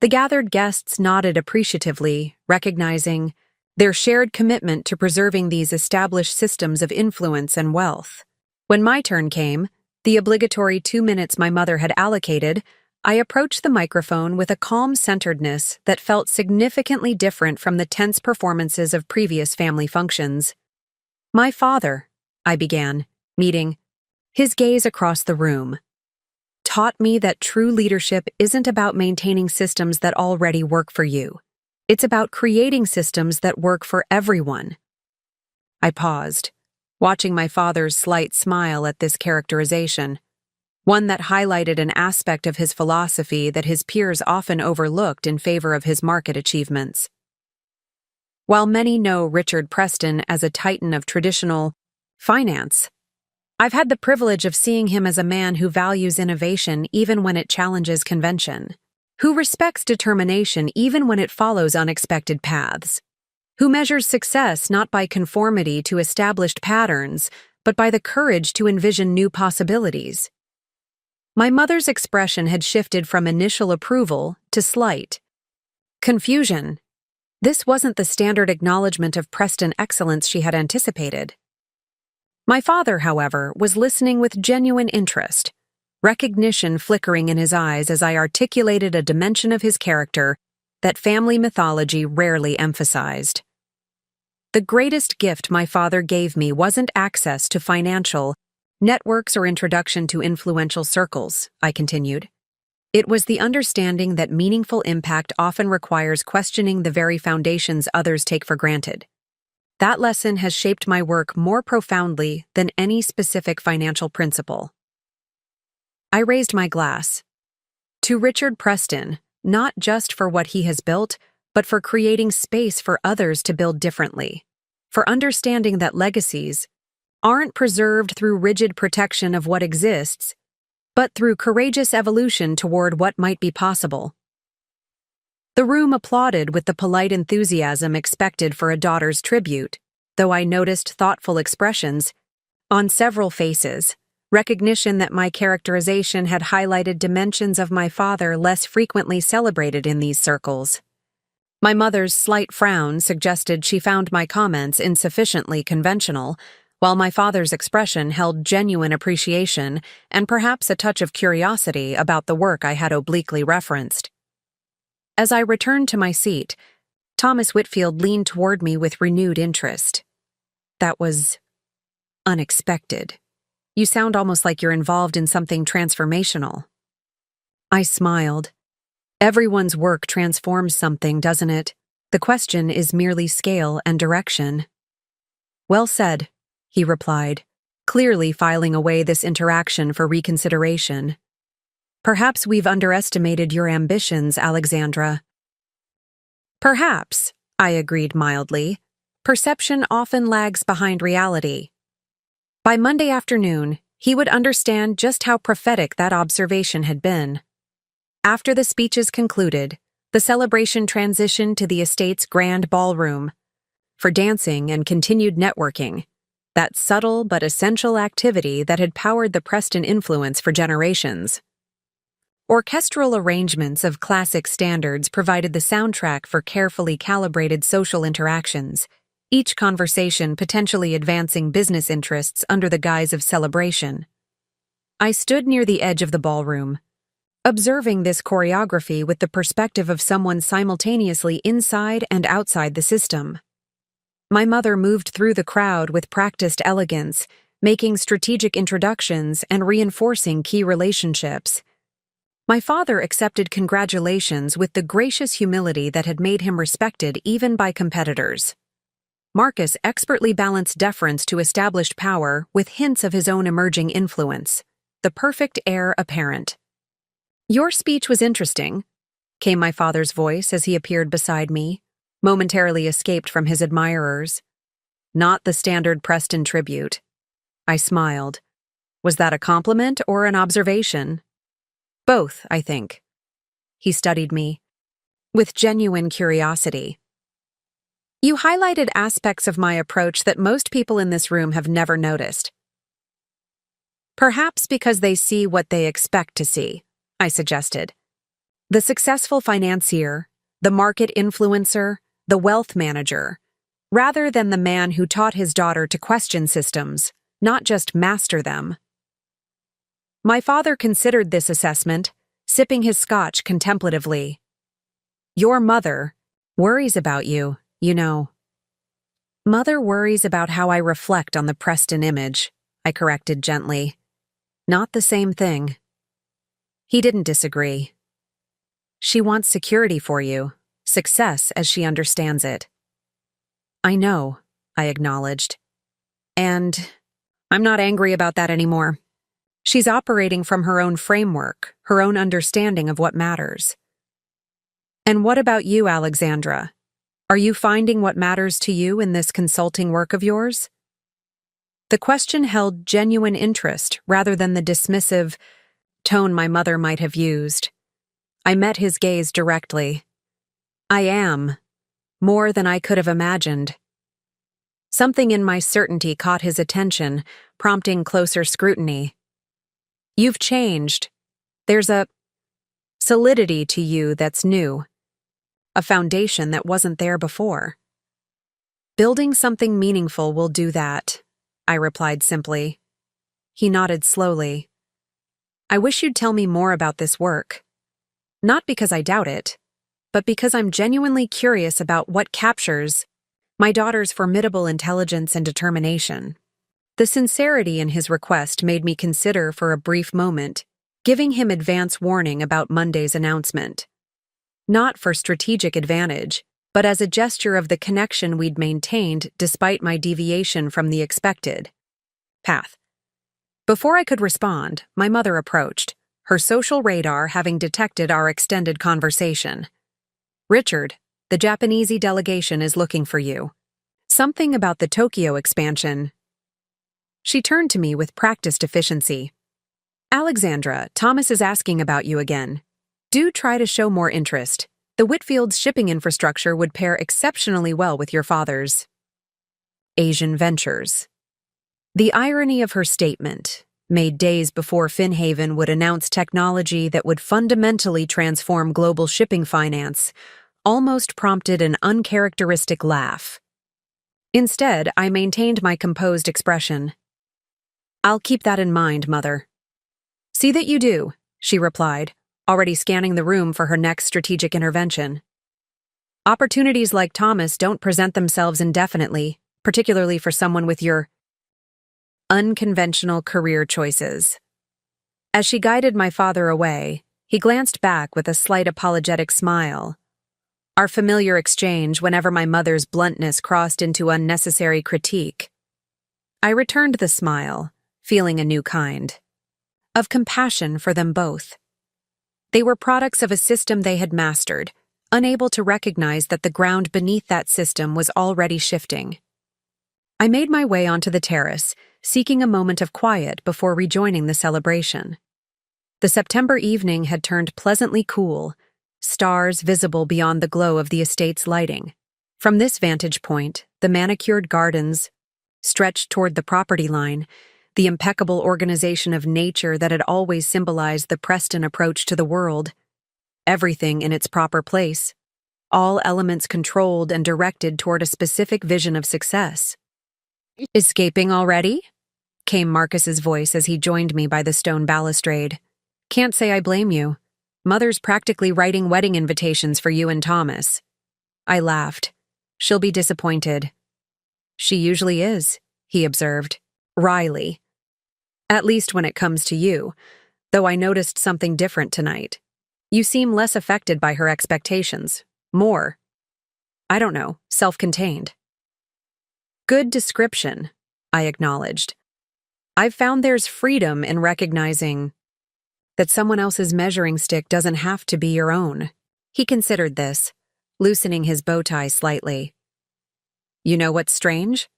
Speaker 1: The gathered guests nodded appreciatively, recognizing their shared commitment to preserving these established systems of influence and wealth. When my turn came, the obligatory 2 minutes my mother had allocated, I approached the microphone with a calm centeredness that felt significantly different from the tense performances of previous family functions. My father, I began, meeting his gaze across the room, taught me that true leadership isn't about maintaining systems that already work for you. It's about creating systems that work for everyone. I paused, watching my father's slight smile at this characterization, one that highlighted an aspect of his philosophy that his peers often overlooked in favor of his market achievements. While many know Richard Preston as a titan of traditional finance, I've had the privilege of seeing him as a man who values innovation even when it challenges convention, who respects determination even when it follows unexpected paths, who measures success not by conformity to established patterns, but by the courage to envision new possibilities. My mother's expression had shifted from initial approval to slight confusion. This wasn't the standard acknowledgement of Preston excellence she had anticipated. My father, however, was listening with genuine interest, recognition flickering in his eyes as I articulated a dimension of his character that family mythology rarely emphasized. The greatest gift my father gave me wasn't access to financial networks or introduction to influential circles, I continued. It was the understanding that meaningful impact often requires questioning the very foundations others take for granted. That lesson has shaped my work more profoundly than any specific financial principle. I raised my glass. To Richard Preston, not just for what he has built, but for creating space for others to build differently. For understanding that legacies, aren't preserved through rigid protection of what exists, but through courageous evolution toward what might be possible. The room applauded with the polite enthusiasm expected for a daughter's tribute, though I noticed thoughtful expressions on several faces, recognition that my characterization had highlighted dimensions of my father less frequently celebrated in these circles. My mother's slight frown suggested she found my comments insufficiently conventional, while my father's expression held genuine appreciation and perhaps a touch of curiosity about the work I had obliquely referenced. As I returned to my seat, Thomas Whitfield leaned toward me with renewed interest. That was unexpected. You sound almost like you're involved in something transformational. I smiled. Everyone's work transforms something, doesn't it? The question is merely scale and direction. Well said, he replied, clearly filing away this interaction for reconsideration. Perhaps we've underestimated your ambitions, Alexandra. Perhaps, I agreed mildly. Perception often lags behind reality. By Monday afternoon, he would understand just how prophetic that observation had been. After the speeches concluded, the celebration transitioned to the estate's grand ballroom for dancing and continued networking, that subtle but essential activity that had powered the Preston influence for generations. Orchestral arrangements of classic standards provided the soundtrack for carefully calibrated social interactions, each conversation potentially advancing business interests under the guise of celebration. I stood near the edge of the ballroom, observing this choreography with the perspective of someone simultaneously inside and outside the system. My mother moved through the crowd with practiced elegance, making strategic introductions and reinforcing key relationships. My father accepted congratulations with the gracious humility that had made him respected even by competitors. Marcus expertly balanced deference to established power with hints of his own emerging influence, the perfect heir apparent. Your speech was interesting, came my father's voice as he appeared beside me, momentarily escaped from his admirers. Not the standard Preston tribute. I smiled. Was that a compliment or an observation? Both, I think. He studied me with genuine curiosity. You highlighted aspects of my approach that most people in this room have never noticed. Perhaps because they see what they expect to see, I suggested. The successful financier, the market influencer, the wealth manager, rather than the man who taught his daughter to question systems, not just master them. My father considered this assessment, sipping his scotch contemplatively. Your mother worries about you, you know. Mother worries about how I reflect on the Preston image, I corrected gently. Not the same thing. He didn't disagree. She wants security for you, success as she understands it. I know, I acknowledged. And I'm not angry about that anymore. She's operating from her own framework, her own understanding of what matters. And what about you, Alexandra? Are you finding what matters to you in this consulting work of yours? The question held genuine interest rather than the dismissive tone my mother might have used. I met his gaze directly. I am, more than I could have imagined. Something in my certainty caught his attention, prompting closer scrutiny. You've changed. There's a solidity to you that's new. A foundation that wasn't there before. Building something meaningful will do that, I replied simply. He nodded slowly. I wish you'd tell me more about this work. Not because I doubt it, but because I'm genuinely curious about what captures my daughter's formidable intelligence and determination. The sincerity in his request made me consider for a brief moment, giving him advance warning about Monday's announcement. Not for strategic advantage, but as a gesture of the connection we'd maintained despite my deviation from the expected path. Before I could respond, my mother approached, her social radar having detected our extended conversation. Richard, the Japanese delegation is looking for you. Something about the Tokyo expansion. She turned to me with practiced efficiency. Alexandra, Thomas is asking about you again. Do try to show more interest. The Whitfield's shipping infrastructure would pair exceptionally well with your father's. Asian ventures. The irony of her statement, made days before Finhaven would announce technology that would fundamentally transform global shipping finance, almost prompted an uncharacteristic laugh. Instead, I maintained my composed expression. I'll keep that in mind, Mother. See that you do, she replied, already scanning the room for her next strategic intervention. Opportunities like Thomas don't present themselves indefinitely, particularly for someone with your unconventional career choices. As she guided my father away, he glanced back with a slight apologetic smile. Our familiar exchange whenever my mother's bluntness crossed into unnecessary critique. I returned the smile, feeling a new kind of compassion for them both. They were products of a system they had mastered, unable to recognize that the ground beneath that system was already shifting. I made my way onto the terrace, seeking a moment of quiet before rejoining the celebration. The September evening had turned pleasantly cool, stars visible beyond the glow of the estate's lighting. From this vantage point, the manicured gardens stretched toward the property line, the impeccable organization of nature that had always symbolized the Preston approach to the world. Everything in its proper place, all elements controlled and directed toward a specific vision of success. Escaping already? Came Marcus's voice as he joined me by the stone balustrade. Can't say I blame you. Mother's practically writing wedding invitations for you and Thomas. I laughed. She'll be disappointed. She usually is, he observed, wryly. At least when it comes to you, though I noticed something different tonight. You seem less affected by her expectations. More, I don't know, self-contained. Good description, I acknowledged. I've found there's freedom in recognizing that someone else's measuring stick doesn't have to be your own. He considered this, loosening his bow tie slightly. You know what's strange?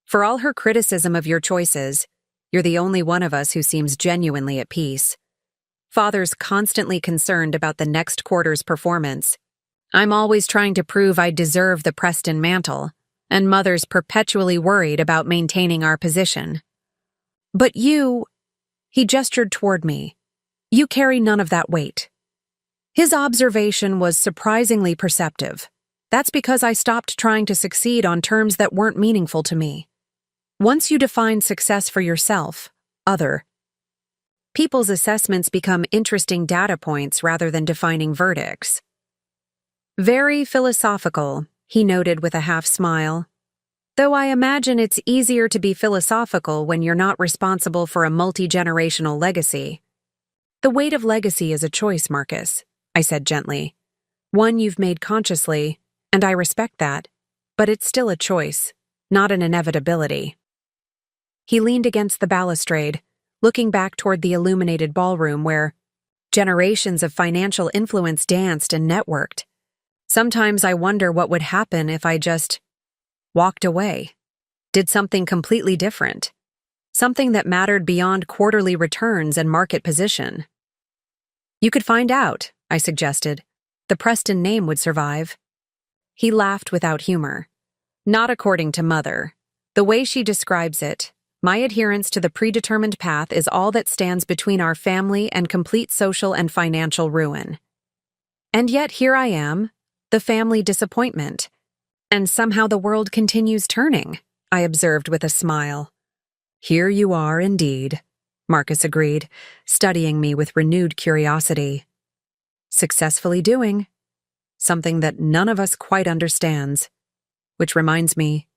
Speaker 1: For all her criticism of your choices, you're the only one of us who seems genuinely at peace. Father's constantly concerned about the next quarter's performance. I'm always trying to prove I deserve the Preston mantle, and Mother's perpetually worried about maintaining our position. But you, he gestured toward me, you carry none of that weight. His observation was surprisingly perceptive. That's because I stopped trying to succeed on terms that weren't meaningful to me. Once you define success for yourself, people's assessments become interesting data points rather than defining verdicts. Very philosophical, he noted with a half-smile. Though I imagine it's easier to be philosophical when you're not responsible for a multi-generational legacy. The weight of legacy is a choice, Marcus, I said gently. One you've made consciously, and I respect that, but it's still a choice, not an inevitability. He leaned against the balustrade, looking back toward the illuminated ballroom where generations of financial influence danced and networked. Sometimes I wonder what would happen if I just walked away, did something completely different, something that mattered beyond quarterly returns and market position. You could find out, I suggested. The Preston name would survive. He laughed without humor. Not according to Mother. The way she describes it, my adherence to the predetermined path is all that stands between our family and complete social and financial ruin. And yet here I am, the family disappointment. And somehow the world continues turning, I observed with a smile. Here you are indeed, Marcus agreed, studying me with renewed curiosity. Successfully doing something that none of us quite understands. Which reminds me,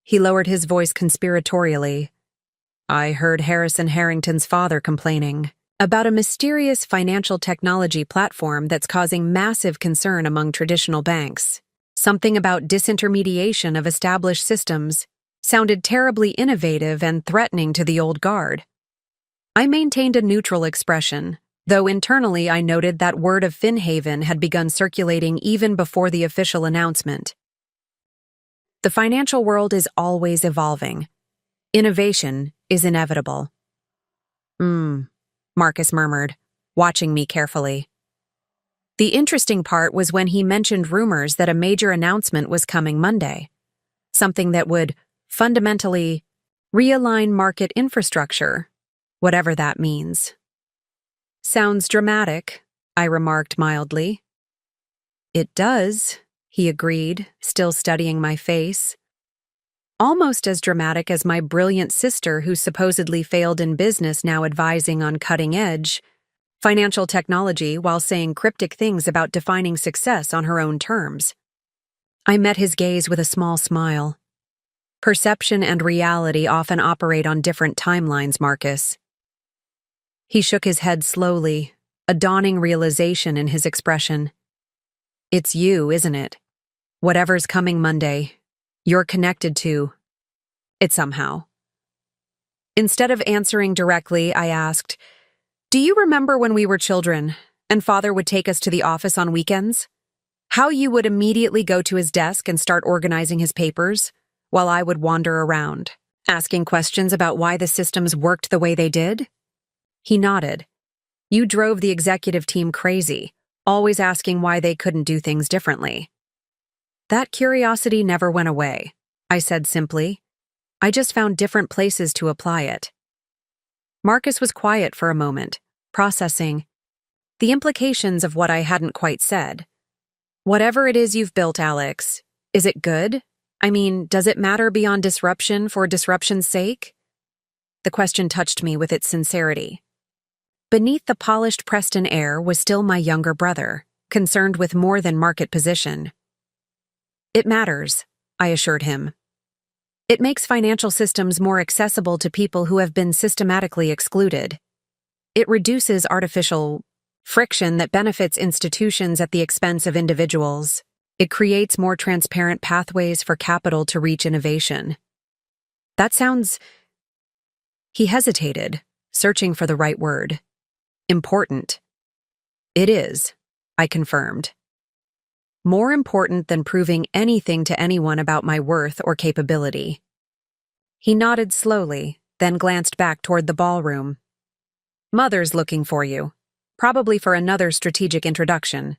Speaker 1: he lowered his voice conspiratorially. I heard Harrison Harrington's father complaining about a mysterious financial technology platform that's causing massive concern among traditional banks. Something about disintermediation of established systems sounded terribly innovative and threatening to the old guard. I maintained a neutral expression, though internally I noted that word of Finhaven had begun circulating even before the official announcement. The financial world is always evolving. Innovation is inevitable. Marcus murmured, watching me carefully. The interesting part was when he mentioned rumors that a major announcement was coming Monday. Something that would fundamentally realign market infrastructure, whatever that means. Sounds dramatic, I remarked mildly. It does, he agreed, still studying my face. Almost as dramatic as my brilliant sister who supposedly failed in business now advising on cutting-edge financial technology while saying cryptic things about defining success on her own terms. I met his gaze with a small smile. Perception and reality often operate on different timelines, Marcus. He shook his head slowly, a dawning realization in his expression. It's you, isn't it? Whatever's coming Monday, you're connected to it somehow. Instead of answering directly, I asked, do you remember when we were children and Father would take us to the office on weekends? How you would immediately go to his desk and start organizing his papers, while I would wander around, asking questions about why the systems worked the way they did? He nodded. You drove the executive team crazy, always asking why they couldn't do things differently. That curiosity never went away, I said simply. I just found different places to apply it. Marcus was quiet for a moment, processing the implications of what I hadn't quite said. Whatever it is you've built, Alex, is it good? I mean, does it matter beyond disruption for disruption's sake? The question touched me with its sincerity. Beneath the polished Preston air was still my younger brother, concerned with more than market position. It matters, I assured him. It makes financial systems more accessible to people who have been systematically excluded. It reduces artificial friction that benefits institutions at the expense of individuals. It creates more transparent pathways for capital to reach innovation. That sounds... He hesitated, searching for the right word. Important. It is, I confirmed. More important than proving anything to anyone about my worth or capability. He nodded slowly, then glanced back toward the ballroom. Mother's looking for you, probably for another strategic introduction.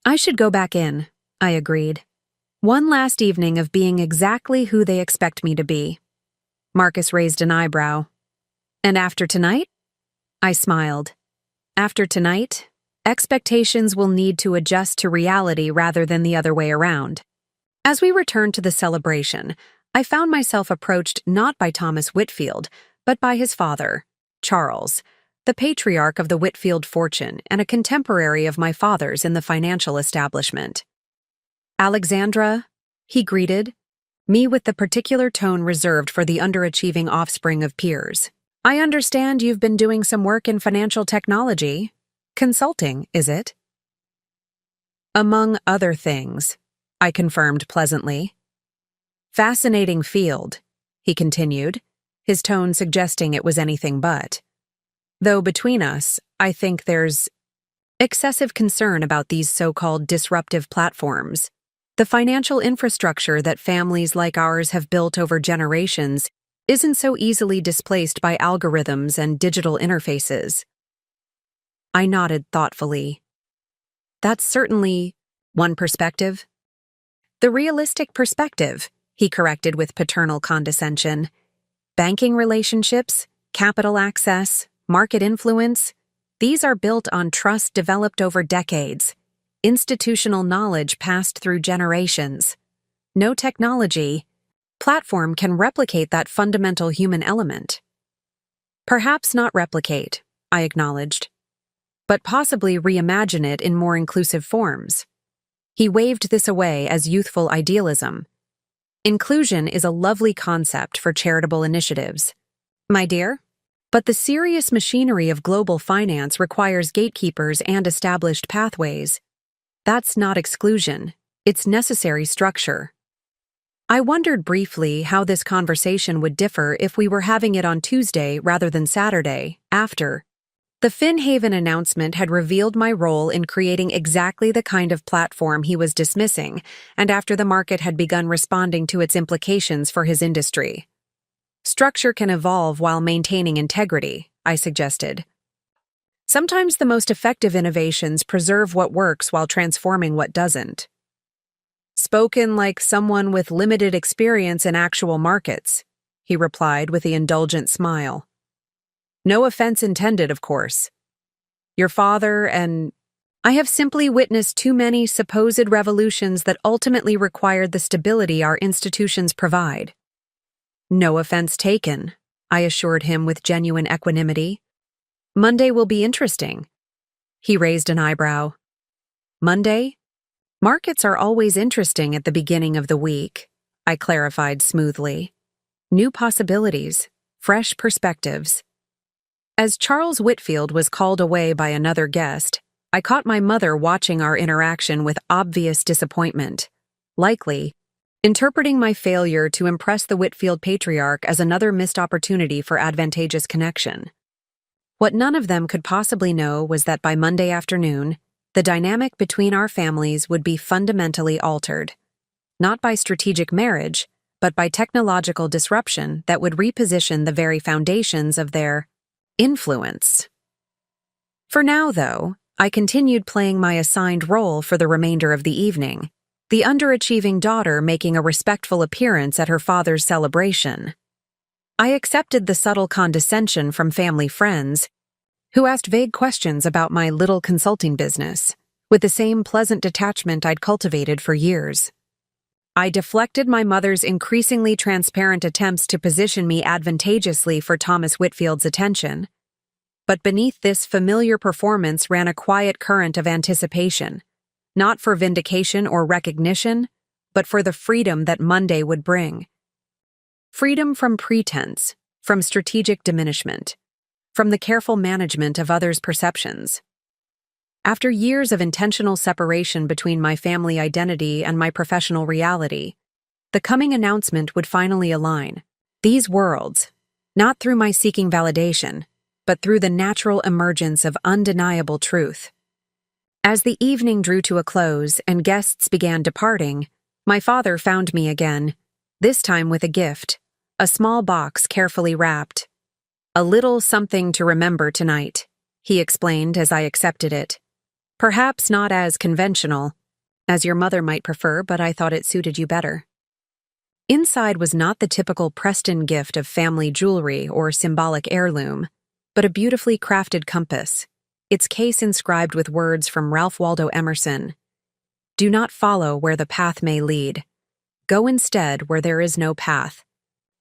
Speaker 1: I should go back in, I agreed. One last evening of being exactly who they expect me to be. Marcus raised an eyebrow. And after tonight? I smiled. After tonight, expectations will need to adjust to reality rather than the other way around. As we returned to the celebration, I found myself approached not by Thomas Whitfield, but by his father, Charles, the patriarch of the Whitfield fortune and a contemporary of my father's in the financial establishment. Alexandra, he greeted, me with the particular tone reserved for the underachieving offspring of peers. I understand you've been doing some work in financial technology. Consulting, is it? Among other things, I confirmed pleasantly. Fascinating field, he continued, his tone suggesting it was anything but. Though between us, I think there's excessive concern about these so-called disruptive platforms. The financial infrastructure that families like ours have built over generations isn't so easily displaced by algorithms and digital interfaces. I nodded thoughtfully. That's certainly one perspective. The realistic perspective, he corrected with paternal condescension. Banking relationships, capital access, market influence, these are built on trust developed over decades, institutional knowledge passed through generations. No technology, platform can replicate that fundamental human element. Perhaps not replicate, I acknowledged, but possibly reimagine it in more inclusive forms. He waved this away as youthful idealism. Inclusion is a lovely concept for charitable initiatives, my dear, but the serious machinery of global finance requires gatekeepers and established pathways. That's not exclusion, it's necessary structure. I wondered briefly how this conversation would differ if we were having it on Tuesday rather than Saturday, after. The FinHaven announcement had revealed my role in creating exactly the kind of platform he was dismissing, and after the market had begun responding to its implications for his industry. Structure can evolve while maintaining integrity, I suggested. Sometimes the most effective innovations preserve what works while transforming what doesn't. Spoken like someone with limited experience in actual markets, he replied with the indulgent smile. No offense intended, of course. Your father and I have simply witnessed too many supposed revolutions that ultimately required the stability our institutions provide. No offense taken, I assured him with genuine equanimity. Monday will be interesting. He raised an eyebrow. Monday? Markets are always interesting at the beginning of the week, I clarified smoothly. New possibilities, fresh perspectives. As Charles Whitfield was called away by another guest, I caught my mother watching our interaction with obvious disappointment, likely interpreting my failure to impress the Whitfield patriarch as another missed opportunity for advantageous connection. What none of them could possibly know was that by Monday afternoon, the dynamic between our families would be fundamentally altered, not by strategic marriage, but by technological disruption that would reposition the very foundations of their influence. For now, though, I continued playing my assigned role for the remainder of the evening, the underachieving daughter making a respectful appearance at her father's celebration. I accepted the subtle condescension from family friends, who asked vague questions about my little consulting business, with the same pleasant detachment I'd cultivated for years. I deflected my mother's increasingly transparent attempts to position me advantageously for Thomas Whitfield's attention. But beneath this familiar performance ran a quiet current of anticipation, not for vindication or recognition, but for the freedom that Monday would bring. Freedom from pretense, from strategic diminishment, from the careful management of others' perceptions. After years of intentional separation between my family identity and my professional reality, the coming announcement would finally align. These worlds, not through my seeking validation, but through the natural emergence of undeniable truth. As the evening drew to a close and guests began departing, my father found me again, this time with a gift, a small box carefully wrapped. A little something to remember tonight, he explained as I accepted it. Perhaps not as conventional, as your mother might prefer, but I thought it suited you better. Inside was not the typical Preston gift of family jewelry or symbolic heirloom, but a beautifully crafted compass, its case inscribed with words from Ralph Waldo Emerson. Do not follow where the path may lead. Go instead where there is no path,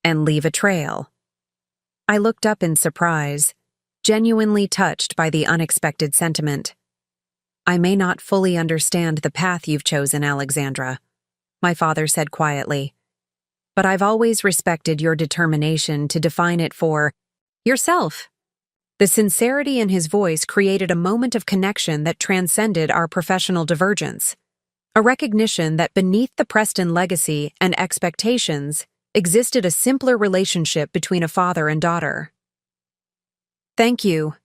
Speaker 1: and leave a trail. I looked up in surprise, genuinely touched by the unexpected sentiment. I may not fully understand the path you've chosen, Alexandra, my father said quietly, but I've always respected your determination to define it for yourself. The sincerity in his voice created a moment of connection that transcended our professional divergence, a recognition that beneath the Preston legacy and expectations existed a simpler relationship between a father and daughter. Thank you,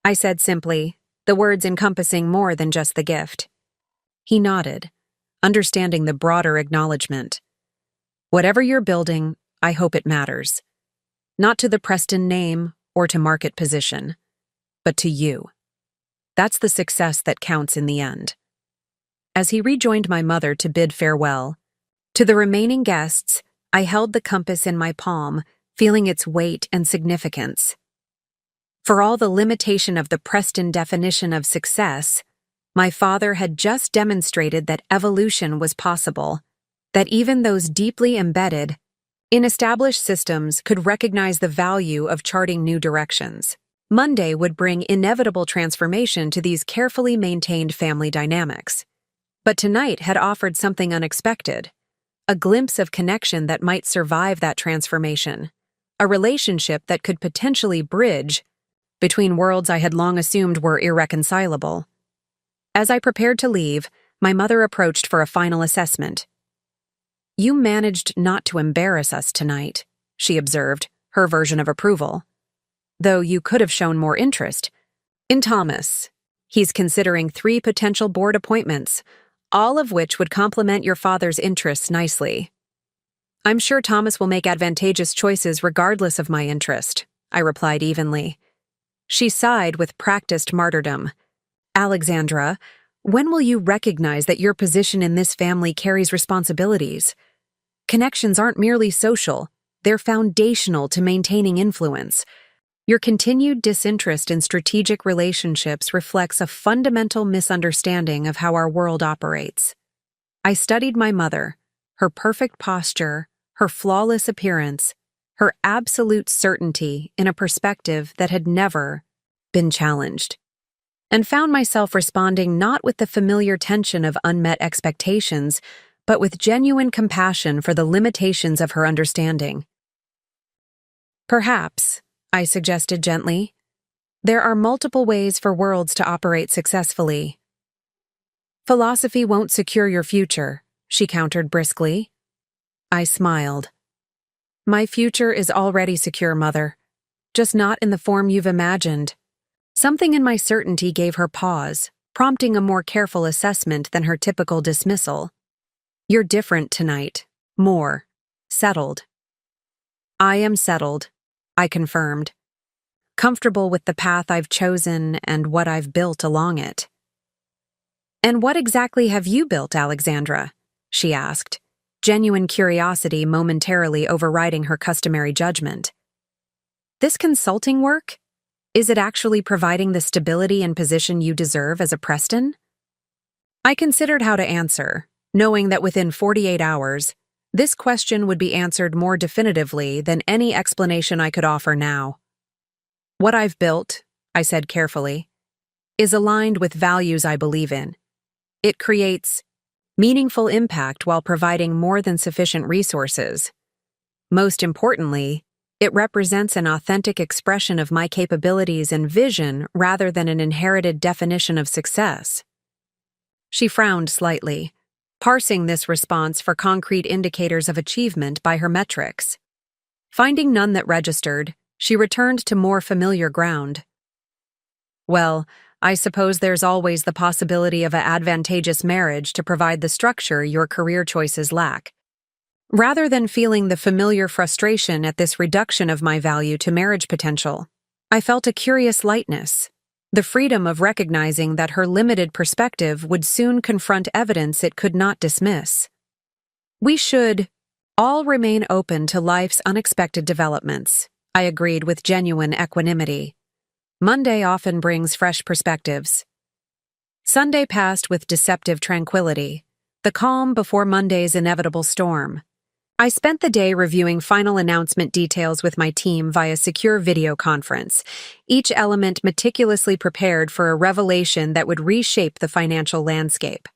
Speaker 1: I said simply, the words encompassing more than just the gift. He nodded, understanding the broader acknowledgement. Whatever you're building, I hope it matters. Not to the Preston name or to market position, but to you. That's the success that counts in the end. As he rejoined my mother to bid farewell, to the remaining guests, I held the compass in my palm, feeling its weight and significance. For all the limitation of the Preston definition of success, my father had just demonstrated that evolution was possible, that even those deeply embedded in established systems could recognize the value of charting new directions. Monday would bring inevitable transformation to these carefully maintained family dynamics. But tonight had offered something unexpected, a glimpse of connection that might survive that transformation, a relationship that could potentially bridge between worlds I had long assumed were irreconcilable. As I prepared to leave, my mother approached for a final assessment. You managed not to embarrass us tonight, she observed, her version of approval. Though you could have shown more interest in Thomas. He's considering 3 potential board appointments, all of which would complement your father's interests nicely. I'm sure Thomas will make advantageous choices regardless of my interest, I replied evenly. She sighed with practiced martyrdom. Alexandra, when will you recognize that your position in this family carries responsibilities? Connections aren't merely social, they're foundational to maintaining influence. Your continued disinterest in strategic relationships reflects a fundamental misunderstanding of how our world operates. I studied my mother, her perfect posture, her flawless appearance, her absolute certainty in a perspective that had never been challenged, and found myself responding not with the familiar tension of unmet expectations, but with genuine compassion for the limitations of her understanding. Perhaps, I suggested gently, there are multiple ways for worlds to operate successfully. Philosophy won't secure your future, she countered briskly. I smiled. My future is already secure, Mother, just not in the form you've imagined. Something in my certainty gave her pause, prompting a more careful assessment than her typical dismissal. You're different tonight. More. Settled. I am settled, I confirmed. Comfortable with the path I've chosen and what I've built along it. And what exactly have you built, Alexandra? She asked, genuine curiosity momentarily overriding her customary judgment. This consulting work? Is it actually providing the stability and position you deserve as a Preston? I considered how to answer, knowing that within 48 hours, this question would be answered more definitively than any explanation I could offer now. What I've built, I said carefully, is aligned with values I believe in. It creates meaningful impact while providing more than sufficient resources. Most importantly, it represents an authentic expression of my capabilities and vision rather than an inherited definition of success. She frowned slightly, parsing this response for concrete indicators of achievement by her metrics. Finding none that registered, she returned to more familiar ground. Well, I suppose there's always the possibility of an advantageous marriage to provide the structure your career choices lack. Rather than feeling the familiar frustration at this reduction of my value to marriage potential, I felt a curious lightness, the freedom of recognizing that her limited perspective would soon confront evidence it could not dismiss. We should all remain open to life's unexpected developments, I agreed with genuine equanimity. Monday often brings fresh perspectives. Sunday passed with deceptive tranquility, the calm before Monday's inevitable storm. I spent the day reviewing final announcement details with my team via secure video conference, each element meticulously prepared for a revelation that would reshape the financial landscape.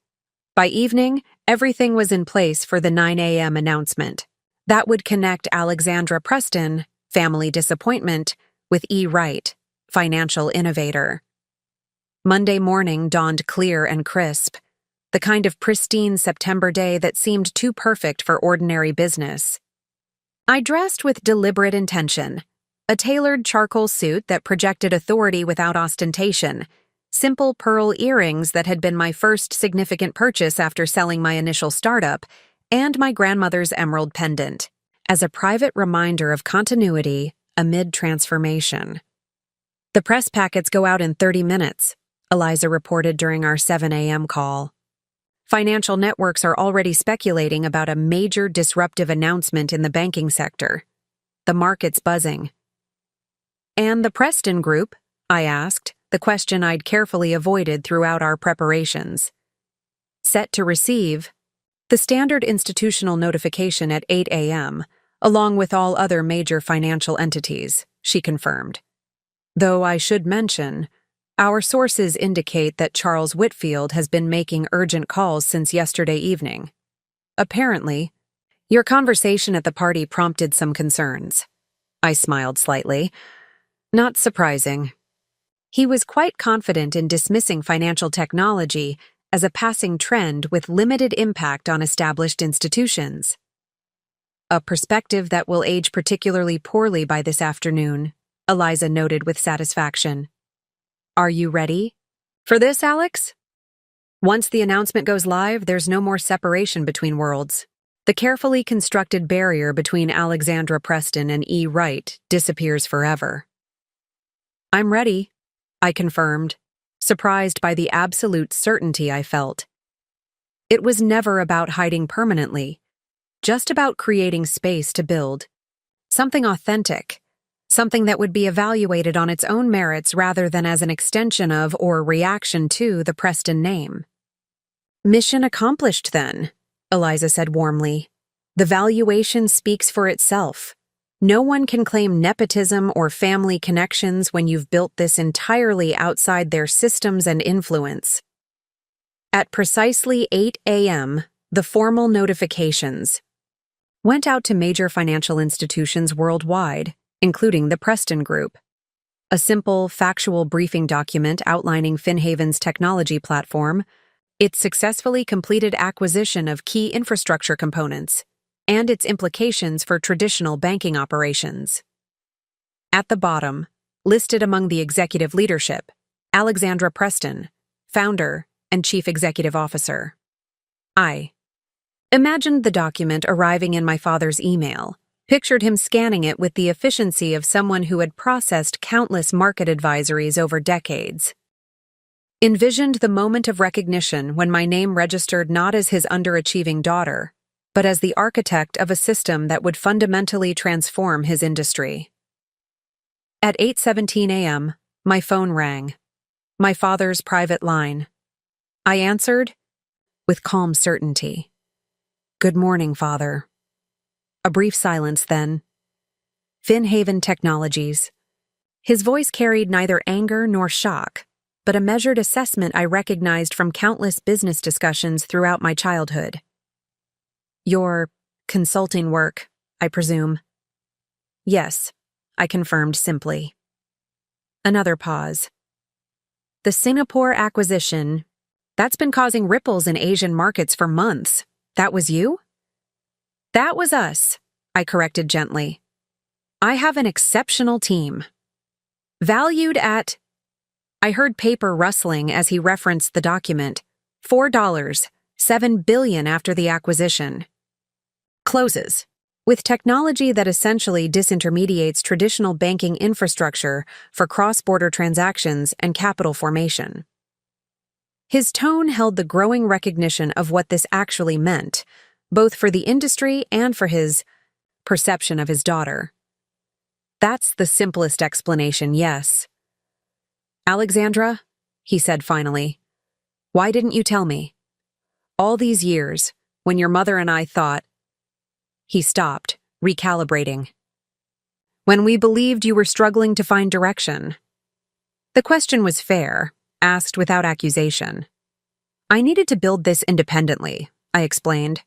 Speaker 1: By evening, everything was in place for the 9 a.m. announcement. That would connect Alexandra Preston, family disappointment, with E. Wright, financial innovator. Monday morning dawned clear and crisp, the kind of pristine September day that seemed too perfect for ordinary business. I dressed with deliberate intention, a tailored charcoal suit that projected authority without ostentation, simple pearl earrings that had been my first significant purchase after selling my initial startup, and my grandmother's emerald pendant, as a private reminder of continuity amid transformation. The press packets go out in 30 minutes, Eliza reported during our 7 a.m. call. Financial networks are already speculating about a major disruptive announcement in the banking sector. The market's buzzing. And the Preston Group? I asked, the question I'd carefully avoided throughout our preparations. Set to receive the standard institutional notification at 8 a.m., along with all other major financial entities, she confirmed. Though I should mention, our sources indicate that Charles Whitfield has been making urgent calls since yesterday evening. Apparently, your conversation at the party prompted some concerns. I smiled slightly. Not surprising. He was quite confident in dismissing financial technology as a passing trend with limited impact on established institutions. A perspective that will age particularly poorly by this afternoon, Eliza noted with satisfaction. Are you ready for this, Alex? Once the announcement goes live, there's no more separation between worlds. The carefully constructed barrier between Alexandra Preston and E. Wright disappears forever. "I'm ready," I confirmed, surprised by the absolute certainty I felt. It was never about hiding permanently, just about creating space to build. Something authentic, something that would be evaluated on its own merits rather than as an extension of or reaction to the Preston name. "Mission accomplished, then," Eliza said warmly. "The valuation speaks for itself. No one can claim nepotism or family connections when you've built this entirely outside their systems and influence." At precisely 8 a.m., the formal notifications went out to major financial institutions worldwide, including the Preston Group. A simple, factual briefing document outlining Finhaven's technology platform, its successfully completed acquisition of key infrastructure components, and its implications for traditional banking operations. At the bottom, listed among the executive leadership, Alexandra Preston, founder and chief executive officer. I imagined the document arriving in my father's email, pictured him scanning it with the efficiency of someone who had processed countless market advisories over decades. Envisioned the moment of recognition when my name registered not as his underachieving daughter, but as the architect of a system that would fundamentally transform his industry. At 8:17 a.m., my phone rang. My father's private line. I answered with calm certainty. "Good morning, Father." A brief silence then. "Finhaven Technologies." His voice carried neither anger nor shock, but a measured assessment I recognized from countless business discussions throughout my childhood. "Your consulting work, I presume?" "Yes," I confirmed simply. Another pause. "The Singapore acquisition, that's been causing ripples in Asian markets for months. That was you?" "That was us," I corrected gently. "I have an exceptional team. Valued at—" I heard paper rustling as he referenced the document. $4, $7 billion after the acquisition. Closes. With technology that essentially disintermediates traditional banking infrastructure for cross-border transactions and capital formation. His tone held the growing recognition of what this actually meant, both for the industry and for his perception of his daughter. "That's the simplest explanation, yes." "Alexandra," he said finally, "why didn't you tell me? All these years, when your mother and I thought—" He stopped, recalibrating. "When we believed you were struggling to find direction." The question was fair, asked without accusation. "I needed to build this independently," I explained.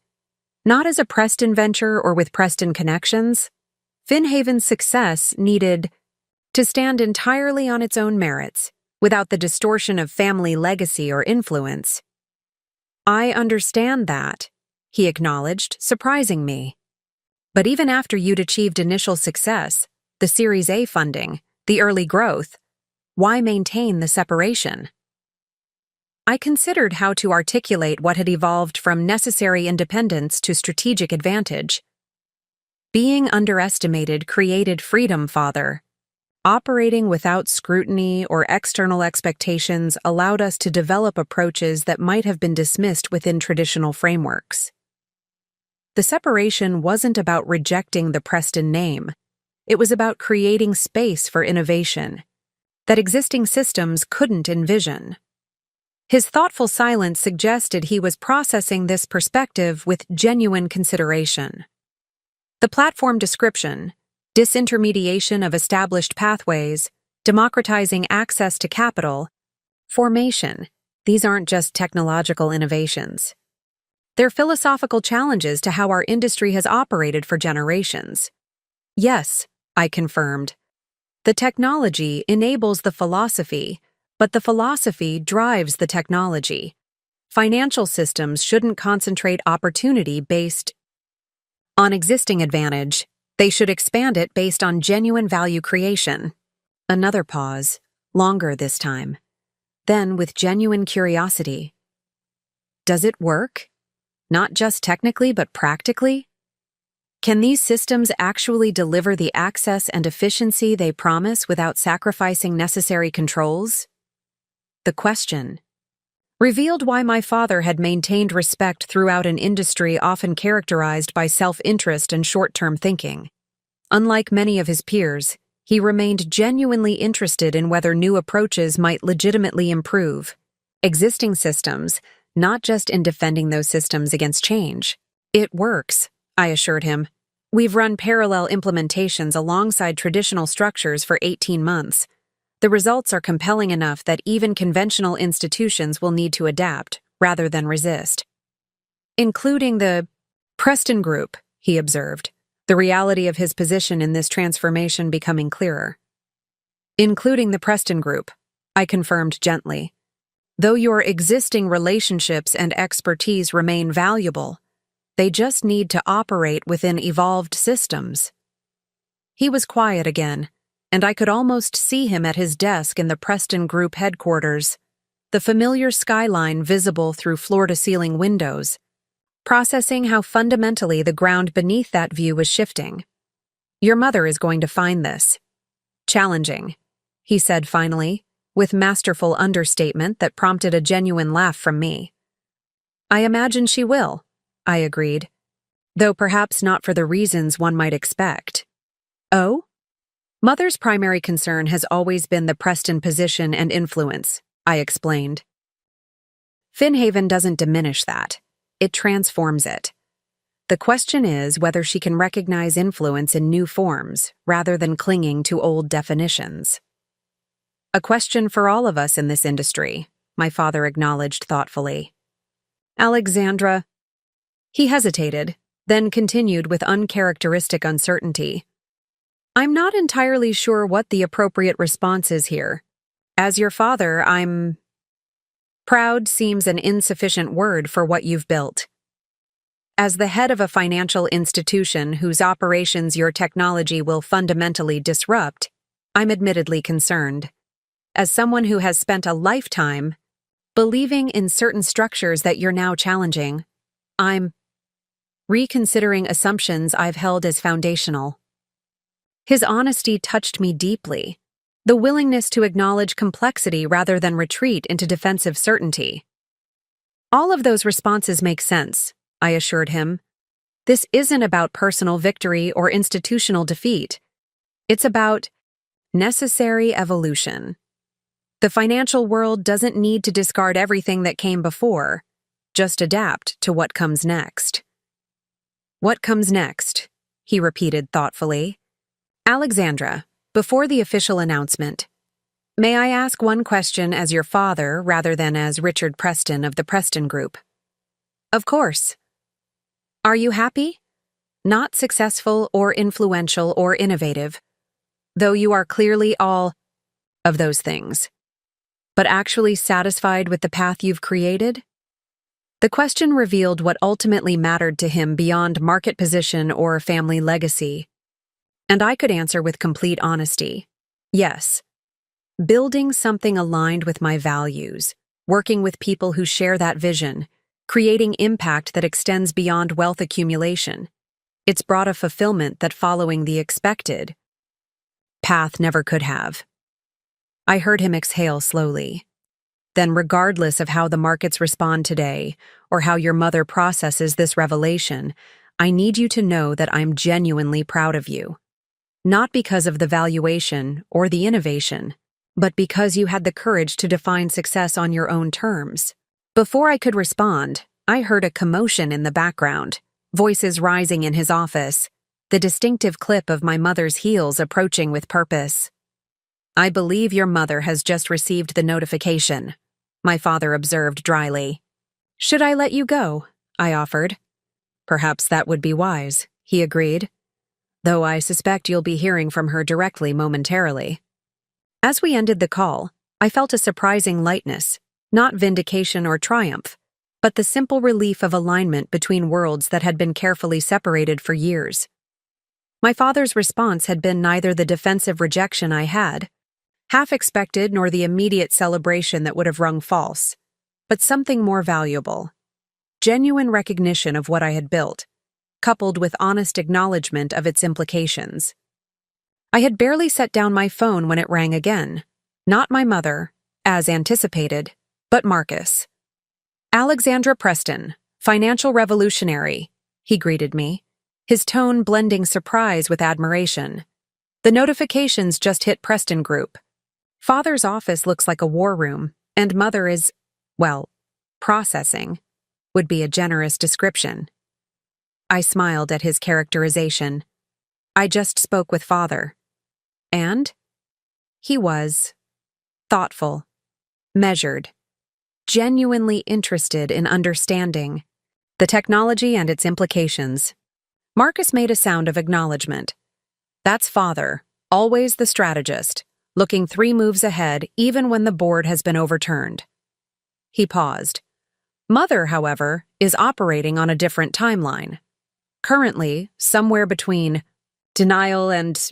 Speaker 1: "Not as a Preston venture or with Preston connections. Finhaven's success needed to stand entirely on its own merits, without the distortion of family legacy or influence." "I understand that," he acknowledged, surprising me. "But even after you'd achieved initial success, the Series A funding, the early growth, why maintain the separation?" I considered how to articulate what had evolved from necessary independence to strategic advantage. "Being underestimated created freedom, Father. Operating without scrutiny or external expectations allowed us to develop approaches that might have been dismissed within traditional frameworks. The separation wasn't about rejecting the Preston name. It was about creating space for innovation that existing systems couldn't envision." His thoughtful silence suggested he was processing this perspective with genuine consideration. The platform description, disintermediation of established pathways, democratizing access to capital, formation, these aren't just technological innovations. They're philosophical challenges to how our industry has operated for generations. "Yes," I confirmed. "The technology enables the philosophy, but the philosophy drives the technology. Financial systems shouldn't concentrate opportunity based on existing advantage. They should expand it based on genuine value creation." Another pause, longer this time. Then, with genuine curiosity, "Does it work?" Not just technically, but practically? Can these systems actually deliver the access and efficiency they promise without sacrificing necessary controls? The question revealed why my father had maintained respect throughout an industry often characterized by self-interest and short-term thinking. Unlike many of his peers, he remained genuinely interested in whether new approaches might legitimately improve existing systems, not just in defending those systems against change. It works, I assured him. We've run parallel implementations alongside traditional structures for 18 months. The results are compelling enough that even conventional institutions will need to adapt, rather than resist. Including the Preston Group, he observed, the reality of his position in this transformation becoming clearer. Including the Preston Group, I confirmed gently. Though your existing relationships and expertise remain valuable, they just need to operate within evolved systems. He was quiet again, and I could almost see him at his desk in the Preston Group headquarters, the familiar skyline visible through floor-to-ceiling windows, processing how fundamentally the ground beneath that view was shifting. Your mother is going to find this challenging, he said finally, with masterful understatement that prompted a genuine laugh from me. I imagine she will, I agreed, though perhaps not for the reasons one might expect. Oh? Mother's primary concern has always been the Preston position and influence, I explained. Finhaven doesn't diminish that. It transforms it. The question is whether she can recognize influence in new forms rather than clinging to old definitions. A question for all of us in this industry, my father acknowledged thoughtfully. Alexandra. He hesitated, then continued with uncharacteristic uncertainty. I'm not entirely sure what the appropriate response is here. As your father, I'm... Proud seems an insufficient word for what you've built. As the head of a financial institution whose operations your technology will fundamentally disrupt, I'm admittedly concerned. As someone who has spent a lifetime believing in certain structures that you're now challenging, I'm reconsidering assumptions I've held as foundational. His honesty touched me deeply, the willingness to acknowledge complexity rather than retreat into defensive certainty. All of those responses make sense, I assured him. This isn't about personal victory or institutional defeat. It's about necessary evolution. The financial world doesn't need to discard everything that came before, just adapt to what comes next. What comes next? He repeated thoughtfully. Alexandra, before the official announcement, may I ask one question as your father rather than as Richard Preston of the Preston Group? Of course. Are you happy? Not successful or influential or innovative, though you are clearly all of those things, but actually satisfied with the path you've created? The question revealed what ultimately mattered to him beyond market position or family legacy. And I could answer with complete honesty. Yes. Building something aligned with my values, working with people who share that vision, creating impact that extends beyond wealth accumulation. It's brought a fulfillment that following the expected path never could have. I heard him exhale slowly. Then, regardless of how the markets respond today, or how your mother processes this revelation, I need you to know that I'm genuinely proud of you. Not because of the valuation or the innovation, but because you had the courage to define success on your own terms. Before I could respond, I heard a commotion in the background, voices rising in his office, the distinctive clip of my mother's heels approaching with purpose. I believe your mother has just received the notification, my father observed dryly. Should I let you go? I offered. Perhaps that would be wise, he agreed, though I suspect you'll be hearing from her directly momentarily. As we ended the call, I felt a surprising lightness, not vindication or triumph, but the simple relief of alignment between worlds that had been carefully separated for years. My father's response had been neither the defensive rejection I had half expected nor the immediate celebration that would have rung false, but something more valuable. genuine recognition of what I had built, coupled with honest acknowledgement of its implications. I had barely set down my phone when it rang again. Not my mother, as anticipated, but Marcus. "Alexandra Preston, financial revolutionary," he greeted me, his tone blending surprise with admiration. "The notifications just hit Preston Group. Father's office looks like a war room, and mother is, well, processing, would be a generous description." I smiled at his characterization. "I just spoke with father." And? He was thoughtful, measured, genuinely interested in understanding the technology and its implications. Marcus made a sound of acknowledgement. That's father, always the strategist, looking 3 moves ahead even when the board has been overturned. He paused. Mother, however, is operating on a different timeline. Currently, somewhere between denial and...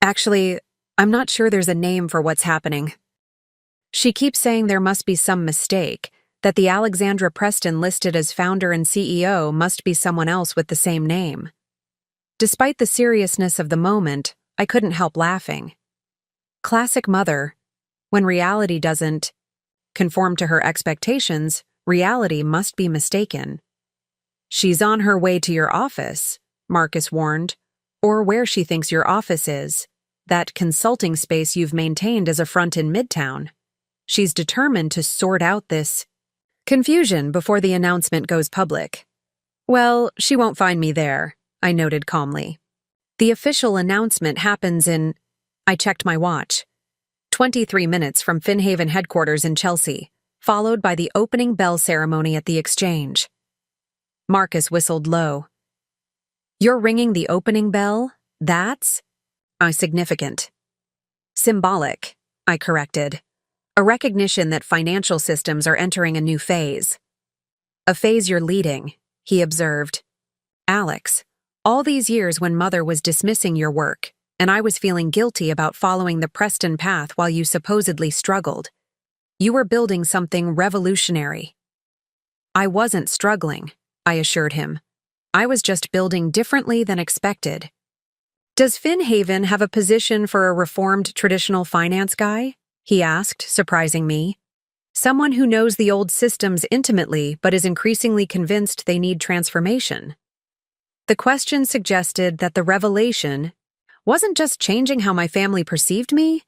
Speaker 1: Actually, I'm not sure there's a name for what's happening. She keeps saying there must be some mistake, that the Alexandra Preston listed as founder and CEO must be someone else with the same name. Despite the seriousness of the moment, I couldn't help laughing. Classic mother. When reality doesn't conform to her expectations, reality must be mistaken. "She's on her way to your office," Marcus warned, "or where she thinks your office is, that consulting space you've maintained as a front in Midtown. She's determined to sort out this confusion before the announcement goes public." "Well, she won't find me there," I noted calmly. "The official announcement happens in..." I checked my watch. 23 minutes from Finhaven headquarters in Chelsea, followed by the opening bell ceremony at the exchange. Marcus whistled low. "You're ringing the opening bell? That's..." Significant. "Symbolic," I corrected. "A recognition that financial systems are entering a new phase." "A phase you're leading," he observed. "Alex, all these years when mother was dismissing your work, and I was feeling guilty about following the Preston path while you supposedly struggled, you were building something revolutionary." "I wasn't struggling," I assured him. "I was just building differently than expected." "Does Finhaven have a position for a reformed traditional finance guy?" he asked, surprising me. "Someone who knows the old systems intimately but is increasingly convinced they need transformation." The question suggested that the revelation wasn't just changing how my family perceived me,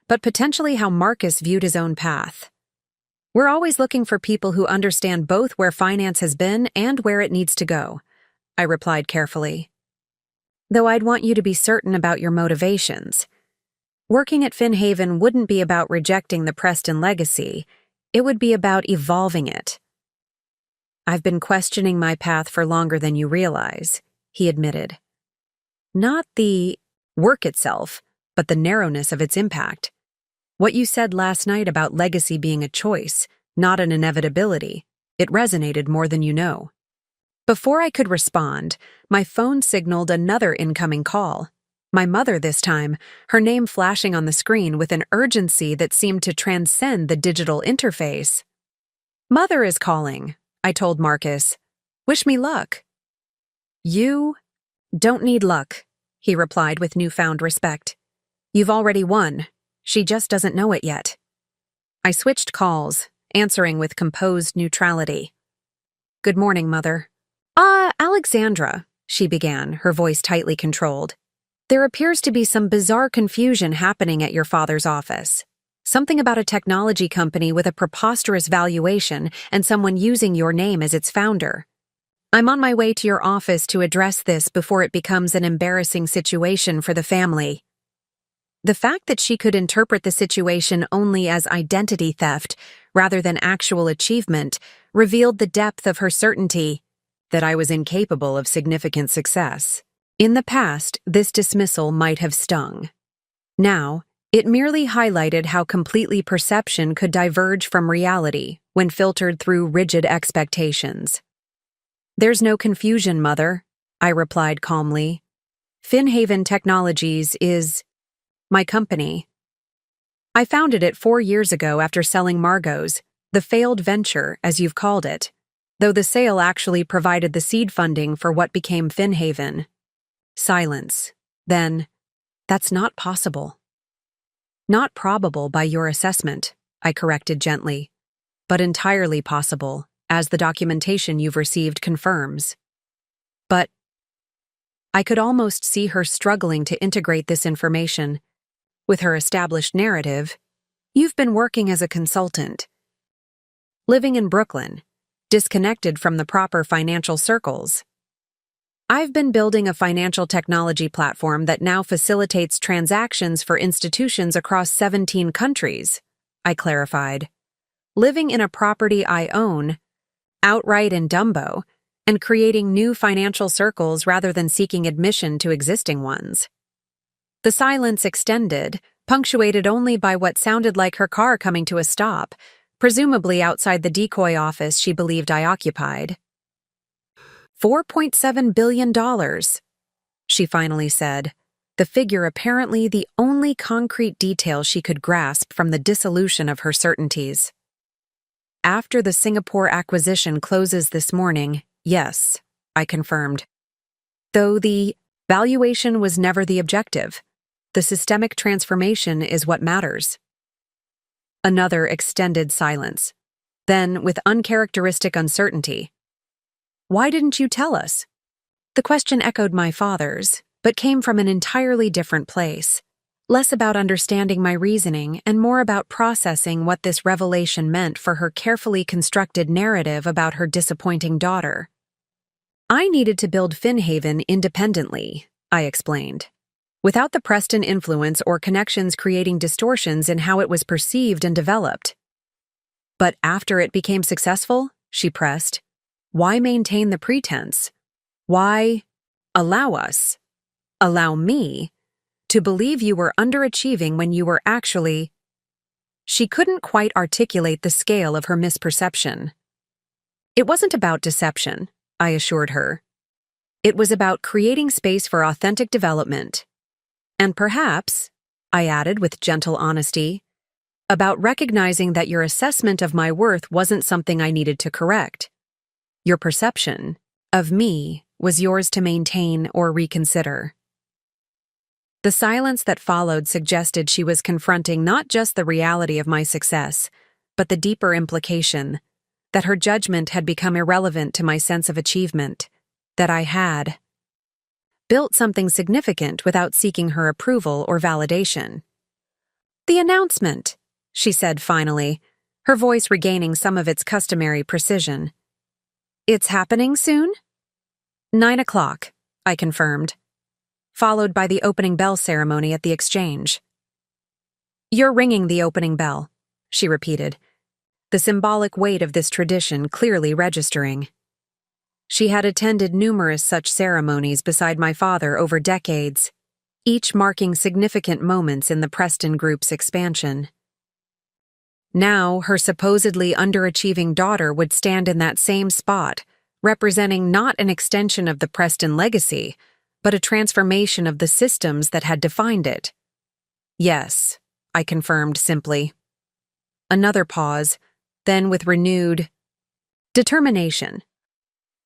Speaker 1: but potentially how Marcus viewed his own path. "We're always looking for people who understand both where finance has been and where it needs to go," I replied carefully. "Though I'd want you to be certain about your motivations. Working at Finhaven wouldn't be about rejecting the Preston legacy, it would be about evolving it." "I've been questioning my path for longer than you realize," he admitted. "Not the work itself, but the narrowness of its impact. What you said last night about legacy being a choice, not an inevitability, it resonated more than you know." Before I could respond, my phone signaled another incoming call. My mother this time, her name flashing on the screen with an urgency that seemed to transcend the digital interface. "Mother is calling," I told Marcus. "Wish me luck." "You don't need luck," he replied with newfound respect. "You've already won. She just doesn't know it yet." I switched calls, answering with composed neutrality. "Good morning, Mother." Alexandra," she began, her voice tightly controlled. "There appears to be some bizarre confusion happening at your father's office. Something about a technology company with a preposterous valuation and someone using your name as its founder. I'm on my way to your office to address this before it becomes an embarrassing situation for the family." The fact that she could interpret the situation only as identity theft rather than actual achievement revealed the depth of her certainty that I was incapable of significant success. In the past, this dismissal might have stung. Now, it merely highlighted how completely perception could diverge from reality when filtered through rigid expectations. "There's no confusion, Mother," I replied calmly. "Finhaven Technologies is my company. I founded it 4 years ago after selling Margot's, the failed venture, as you've called it. though the sale actually provided the seed funding for what became Finhaven. Silence. Then, that's not possible. Not probable by your assessment, I corrected gently, but entirely possible, as the documentation you've received confirms. But I could almost see her struggling to integrate this information. With her established narrative, you've been working as a consultant, living in Brooklyn, disconnected from the proper financial circles. I've been building a financial technology platform that now facilitates transactions for institutions across 17 countries, I clarified. Living in a property I own, outright in Dumbo, and creating new financial circles rather than seeking admission to existing ones. The silence extended, punctuated only by what sounded like her car coming to a stop, presumably outside the decoy office she believed I occupied. $4.7 billion, she finally said, the figure apparently the only concrete detail she could grasp from the dissolution of her certainties. After the Singapore acquisition closes this morning, yes, I confirmed. Though the valuation was never the objective, the systemic transformation is what matters. Another extended silence. Then, with uncharacteristic uncertainty, "Why didn't you tell us?" The question echoed my father's, but came from an entirely different place. Less about understanding my reasoning and more about processing what this revelation meant for her carefully constructed narrative about her disappointing daughter. I needed to build Finhaven independently, I explained, without the Preston influence or connections creating distortions in how it was perceived and developed. But after it became successful, she pressed, why maintain the pretense? Why allow me, to believe you were underachieving when you were actually... She couldn't quite articulate the scale of her misperception. It wasn't about deception, I assured her. It was about creating space for authentic development. And perhaps, I added with gentle honesty, about recognizing that your assessment of my worth wasn't something I needed to correct. Your perception of me was yours to maintain or reconsider. The silence that followed suggested she was confronting not just the reality of my success, but the deeper implication that her judgment had become irrelevant to my sense of achievement, that I had built something significant without seeking her approval or validation. The announcement, she said finally, her voice regaining some of its customary precision. It's happening soon? 9 o'clock, I confirmed, followed by the opening bell ceremony at the exchange. You're ringing the opening bell, she repeated, the symbolic weight of this tradition clearly registering. She had attended numerous such ceremonies beside my father over decades, each marking significant moments in the Preston Group's expansion. Now, her supposedly underachieving daughter would stand in that same spot, representing not an extension of the Preston legacy, but a transformation of the systems that had defined it. Yes, I confirmed simply. Another pause, then with renewed determination.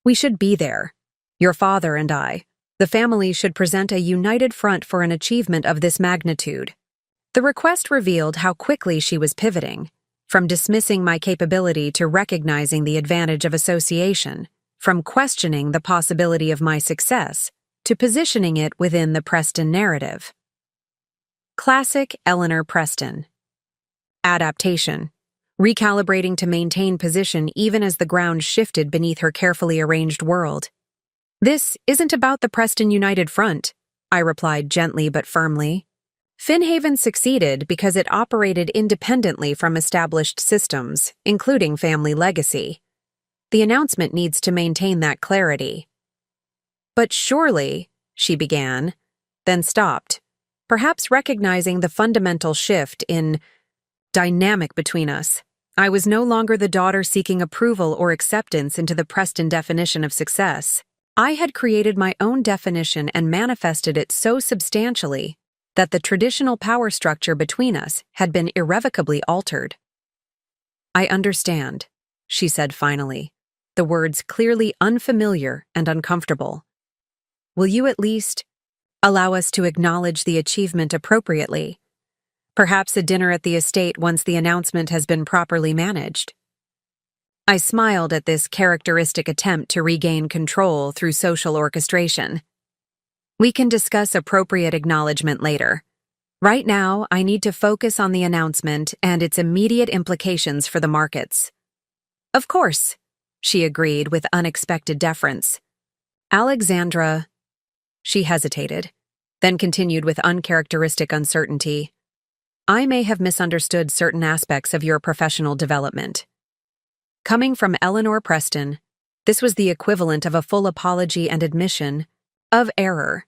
Speaker 1: We should be there. Your father and I. The family should present a united front for an achievement of this magnitude. The request revealed how quickly she was pivoting, from dismissing my capability to recognizing the advantage of association, from questioning the possibility of my success to positioning it within the Preston narrative. Classic Eleanor Preston. Adaptation. Recalibrating to maintain position even as the ground shifted beneath her carefully arranged world. This isn't about the Preston United Front, I replied gently but firmly. Finhaven succeeded because it operated independently from established systems, including family legacy. The announcement needs to maintain that clarity. But surely, she began, then stopped, perhaps recognizing the fundamental shift in dynamic between us. I was no longer the daughter seeking approval or acceptance into the Preston definition of success. I had created my own definition and manifested it so substantially that the traditional power structure between us had been irrevocably altered. I understand, she said finally, the words clearly unfamiliar and uncomfortable. Will you at least allow us to acknowledge the achievement appropriately? Perhaps a dinner at the estate once the announcement has been properly managed. I smiled at this characteristic attempt to regain control through social orchestration. We can discuss appropriate acknowledgement later. Right now, I need to focus on the announcement and its immediate implications for the markets. Of course, she agreed with unexpected deference. Alexandra. She hesitated, then continued with uncharacteristic uncertainty. I may have misunderstood certain aspects of your professional development. Coming from Eleanor Preston, this was the equivalent of a full apology and admission of error,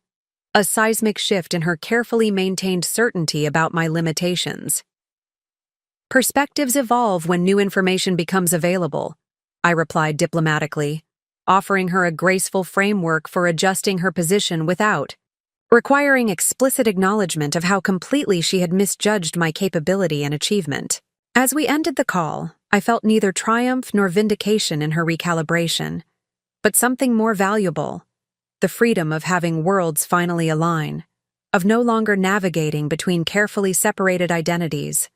Speaker 1: a seismic shift in her carefully maintained certainty about my limitations. Perspectives evolve when new information becomes available, I replied diplomatically, offering her a graceful framework for adjusting her position without requiring explicit acknowledgement of how completely she had misjudged my capability and achievement. As we ended the call, I felt neither triumph nor vindication in her recalibration, but something more valuable, the freedom of having worlds finally align, of no longer navigating between carefully separated identities,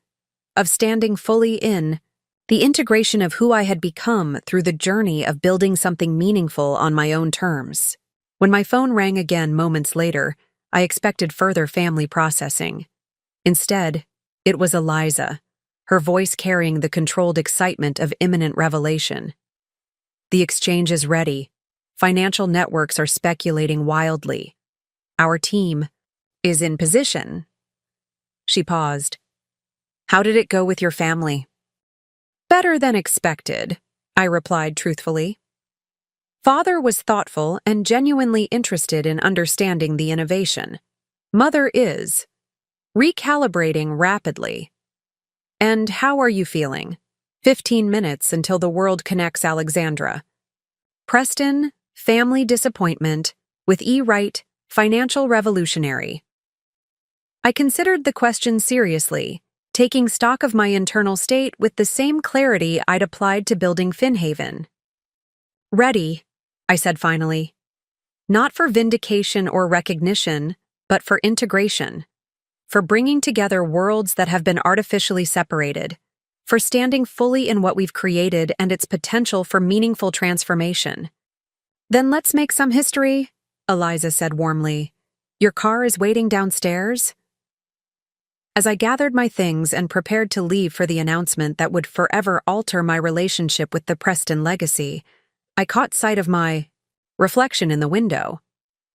Speaker 1: of standing fully in the integration of who I had become through the journey of building something meaningful on my own terms. When my phone rang again moments later, I expected further family processing. Instead, it was Eliza, her voice carrying the controlled excitement of imminent revelation. The exchange is ready. Financial networks are speculating wildly. Our team is in position. She paused. How did it go with your family? Better than expected, I replied truthfully. Father was thoughtful and genuinely interested in understanding the innovation. Mother is recalibrating rapidly. And how are you feeling? 15 minutes until the world connects Alexandra. Preston, family disappointment, with E. Wright, financial revolutionary. I considered the question seriously, taking stock of my internal state with the same clarity I'd applied to building Finhaven. Ready, I said finally. Not for vindication or recognition, but for integration. For bringing together worlds that have been artificially separated. For standing fully in what we've created and its potential for meaningful transformation. Then let's make some history, Eliza said warmly. Your car is waiting downstairs? As I gathered my things and prepared to leave for the announcement that would forever alter my relationship with the Preston legacy, I caught sight of my reflection in the window.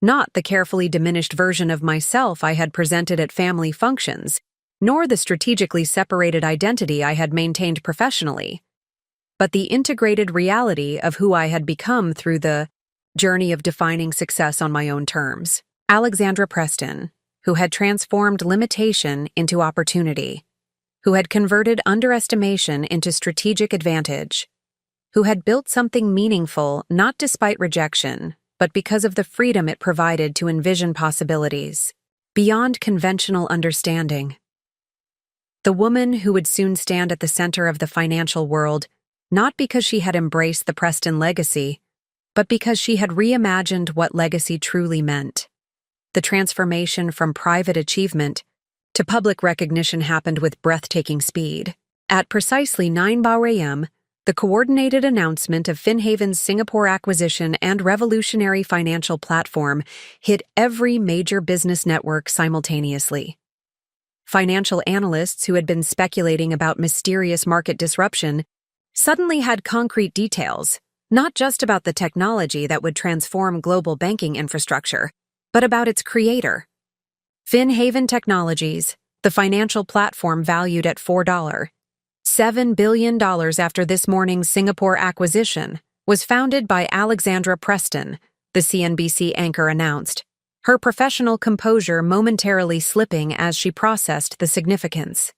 Speaker 1: Not the carefully diminished version of myself I had presented at family functions, nor the strategically separated identity I had maintained professionally, but the integrated reality of who I had become through the journey of defining success on my own terms. Alexandra Preston, who had transformed limitation into opportunity, who had converted underestimation into strategic advantage, who had built something meaningful not despite rejection, but because of the freedom it provided to envision possibilities beyond conventional understanding. The woman who would soon stand at the center of the financial world, not because she had embraced the Preston legacy, but because she had reimagined what legacy truly meant. The transformation from private achievement to public recognition happened with breathtaking speed. At precisely 9 a.m., the coordinated announcement of Finhaven's Singapore acquisition and revolutionary financial platform hit every major business network simultaneously. Financial analysts who had been speculating about mysterious market disruption suddenly had concrete details, not just about the technology that would transform global banking infrastructure, but about its creator. Finhaven Technologies, the financial platform valued at $7 billion after this morning's Singapore acquisition, was founded by Alexandra Preston, the CNBC anchor announced, her professional composure momentarily slipping as she processed the significance.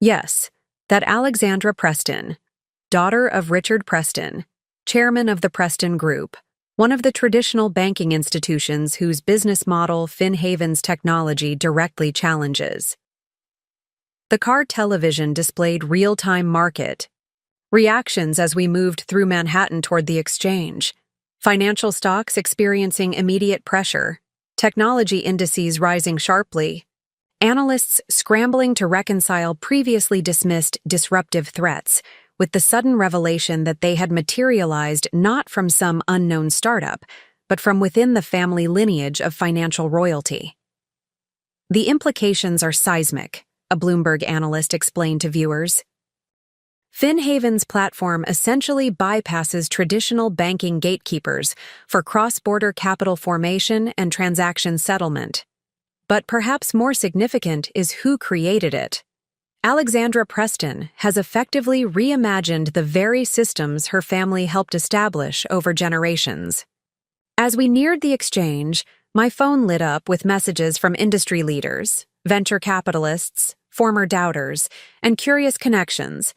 Speaker 1: Yes, that Alexandra Preston, daughter of Richard Preston, chairman of the Preston Group, one of the traditional banking institutions whose business model Finhaven's technology directly challenges. The car television displayed real-time market Reactions as we moved through Manhattan toward the exchange. Financial stocks experiencing immediate pressure. Technology indices rising sharply. Analysts scrambling to reconcile previously dismissed disruptive threats with the sudden revelation that they had materialized not from some unknown startup, but from within the family lineage of financial royalty. The implications are seismic, a Bloomberg analyst explained to viewers. FinHaven's platform essentially bypasses traditional banking gatekeepers for cross-border capital formation and transaction settlement. But perhaps more significant is who created it. Alexandra Preston has effectively reimagined the very systems her family helped establish over generations. As we neared the exchange, my phone lit up with messages from industry leaders, venture capitalists, former doubters, and curious connections,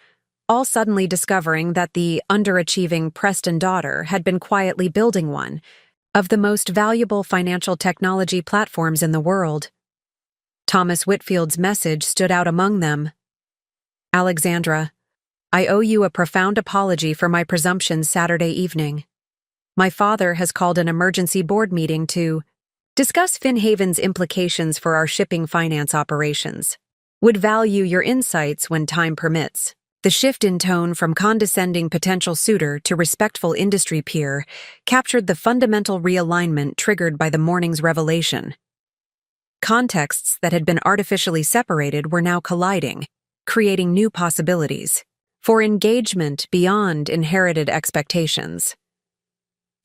Speaker 1: all suddenly discovering that the underachieving Preston daughter had been quietly building one of the most valuable financial technology platforms in the world. Thomas Whitfield's message stood out among them. Alexandra, I owe you a profound apology for my presumptions Saturday evening. My father has called an emergency board meeting to discuss FinHaven's implications for our shipping finance operations. Would value your insights when time permits. The shift in tone from condescending potential suitor to respectful industry peer captured the fundamental realignment triggered by the morning's revelation. Contexts that had been artificially separated were now colliding, creating new possibilities for engagement beyond inherited expectations.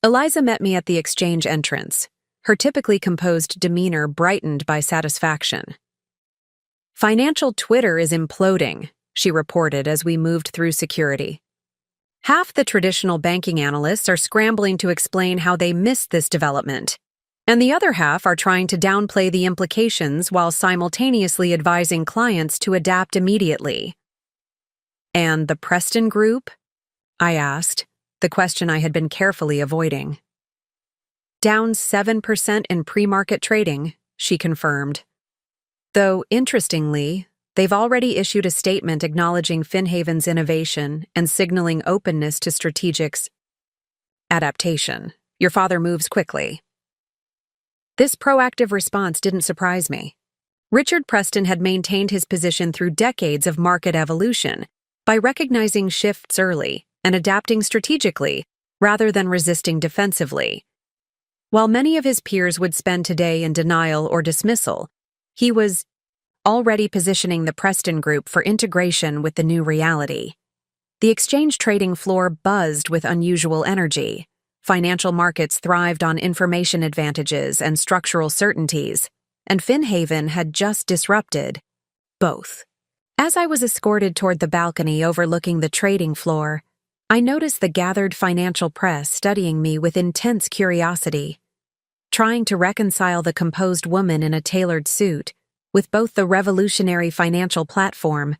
Speaker 1: Eliza met me at the exchange entrance, her typically composed demeanor brightened by satisfaction. Financial Twitter is imploding, she reported as we moved through security. Half the traditional banking analysts are scrambling to explain how they missed this development, and the other half are trying to downplay the implications while simultaneously advising clients to adapt immediately. And the Preston Group? I asked, the question I had been carefully avoiding. Down 7% in pre-market trading, she confirmed. Though, interestingly, they've already issued a statement acknowledging FinHaven's innovation and signaling openness to strategics. Adaptation. Your father moves quickly. This proactive response didn't surprise me. Richard Preston had maintained his position through decades of market evolution by recognizing shifts early and adapting strategically rather than resisting defensively. While many of his peers would spend today in denial or dismissal, he was already positioning the Preston Group for integration with the new reality. The exchange trading floor buzzed with unusual energy. Financial markets thrived on information advantages and structural certainties, and FinHaven had just disrupted both. As I was escorted toward the balcony overlooking the trading floor, I noticed the gathered financial press studying me with intense curiosity, trying to reconcile the composed woman in a tailored suit with both the revolutionary financial platform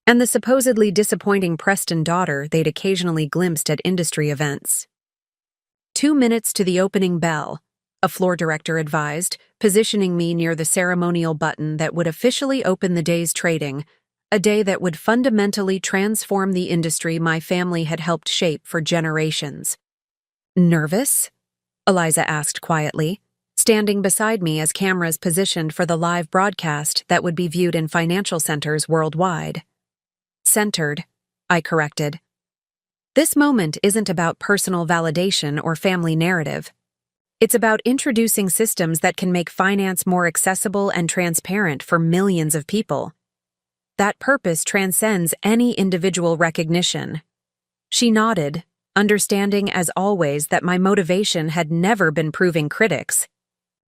Speaker 1: and the supposedly disappointing Preston daughter they'd occasionally glimpsed at industry events. 2 minutes to the opening bell, a floor director advised, positioning me near the ceremonial button that would officially open the day's trading, a day that would fundamentally transform the industry my family had helped shape for generations. Nervous? Eliza asked quietly, standing beside me as cameras positioned for the live broadcast that would be viewed in financial centers worldwide. Centered, I corrected. This moment isn't about personal validation or family narrative. It's about introducing systems that can make finance more accessible and transparent for millions of people. That purpose transcends any individual recognition. She nodded, understanding as always that my motivation had never been proving critics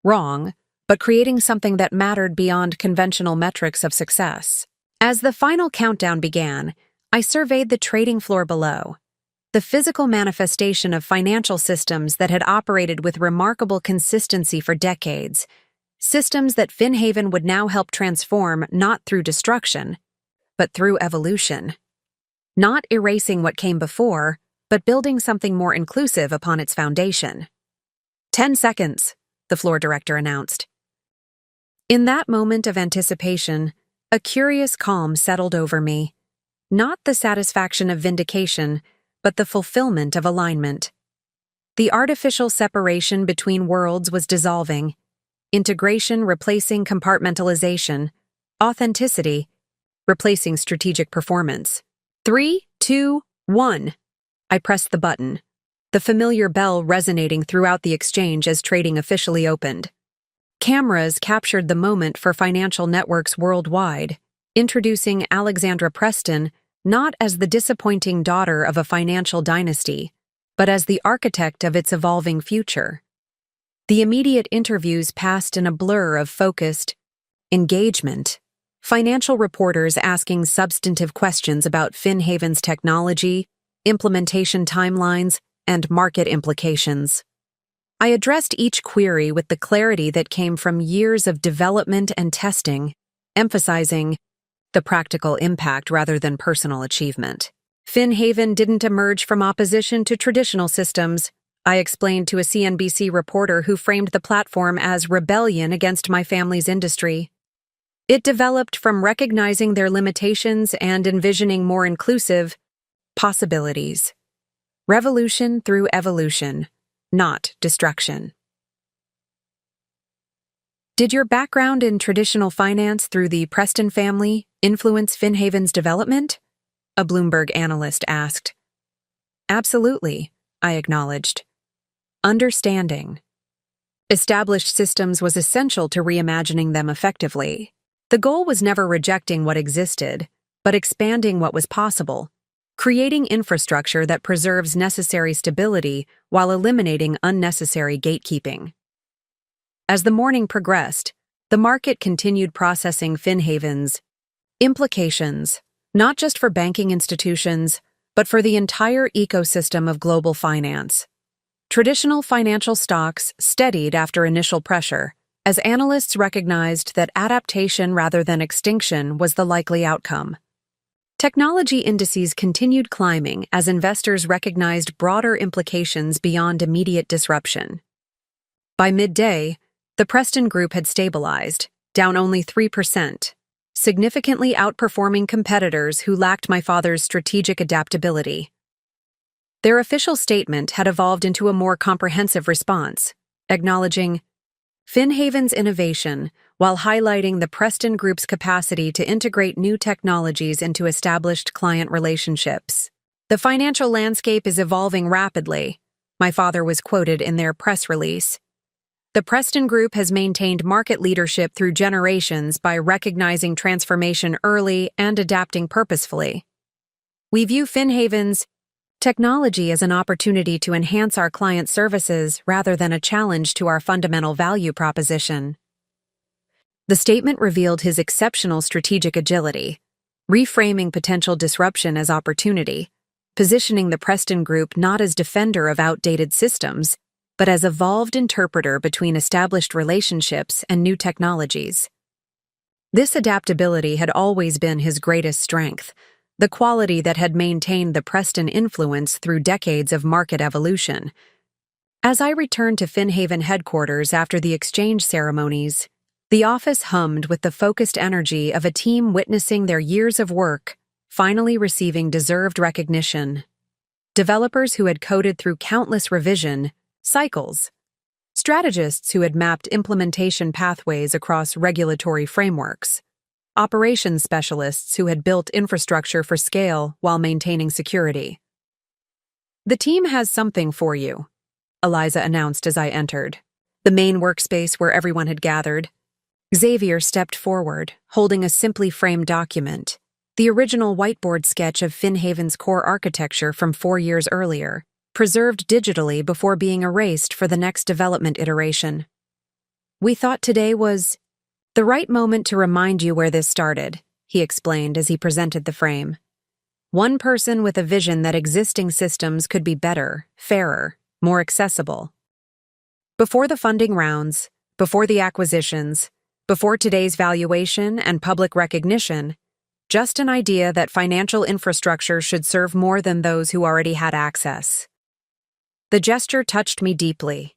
Speaker 1: wrong, but creating something that mattered beyond conventional metrics of success. As the final countdown began, I surveyed the trading floor below, the physical manifestation of financial systems that had operated with remarkable consistency for decades, systems that FinHaven would now help transform not through destruction, but through evolution. Not erasing what came before, but building something more inclusive upon its foundation. 10 seconds, the floor director announced. In that moment of anticipation, a curious calm settled over me. Not the satisfaction of vindication, but the fulfillment of alignment. The artificial separation between worlds was dissolving, integration replacing compartmentalization, authenticity replacing strategic performance. 3, 2, 1. I pressed the button, the familiar bell resonating throughout the exchange as trading officially opened. Cameras captured the moment for financial networks worldwide, introducing Alexandra Preston not as the disappointing daughter of a financial dynasty, but as the architect of its evolving future. The immediate interviews passed in a blur of focused engagement, financial reporters asking substantive questions about FinHaven's technology, implementation timelines, and market implications. I addressed each query with the clarity that came from years of development and testing, emphasizing the practical impact rather than personal achievement. FinHaven didn't emerge from opposition to traditional systems, I explained to a CNBC reporter who framed the platform as rebellion against my family's industry. It developed from recognizing their limitations and envisioning more inclusive possibilities. Revolution through evolution, not destruction. Did your background in traditional finance through the Preston family influence FinHaven's development? A Bloomberg analyst asked. Absolutely, I acknowledged. Understanding established systems was essential to reimagining them effectively. The goal was never rejecting what existed, but expanding what was possible, creating infrastructure that preserves necessary stability while eliminating unnecessary gatekeeping. As the morning progressed, the market continued processing FinHaven's implications, not just for banking institutions, but for the entire ecosystem of global finance. Traditional financial stocks steadied after initial pressure, as analysts recognized that adaptation rather than extinction was the likely outcome. Technology indices continued climbing as investors recognized broader implications beyond immediate disruption. By midday, the Preston Group had stabilized, down only 3%, significantly outperforming competitors who lacked my father's strategic adaptability. Their official statement had evolved into a more comprehensive response, acknowledging FinHaven's innovation while highlighting the Preston Group's capacity to integrate new technologies into established client relationships. The financial landscape is evolving rapidly, my father was quoted in their press release. The Preston Group has maintained market leadership through generations by recognizing transformation early and adapting purposefully. We view FinHaven's technology as an opportunity to enhance our client services rather than a challenge to our fundamental value proposition. The statement revealed his exceptional strategic agility, reframing potential disruption as opportunity, positioning the Preston Group not as defender of outdated systems, but as evolved interpreter between established relationships and new technologies. This adaptability had always been his greatest strength, the quality that had maintained the Preston influence through decades of market evolution. As I returned to FinHaven headquarters after the exchange ceremonies, the office hummed with the focused energy of a team witnessing their years of work finally receiving deserved recognition. Developers who had coded through countless revision cycles, strategists who had mapped implementation pathways across regulatory frameworks, operations specialists who had built infrastructure for scale while maintaining security. The team has something for you, Eliza announced as I entered, the main workspace where everyone had gathered. Xavier stepped forward, holding a simply framed document, the original whiteboard sketch of FinHaven's core architecture from 4 years earlier, preserved digitally before being erased for the next development iteration. We thought today was the right moment to remind you where this started, he explained as he presented the frame. One person with a vision that existing systems could be better, fairer, more accessible. Before the funding rounds, before the acquisitions, before today's valuation and public recognition, just an idea that financial infrastructure should serve more than those who already had access. The gesture touched me deeply.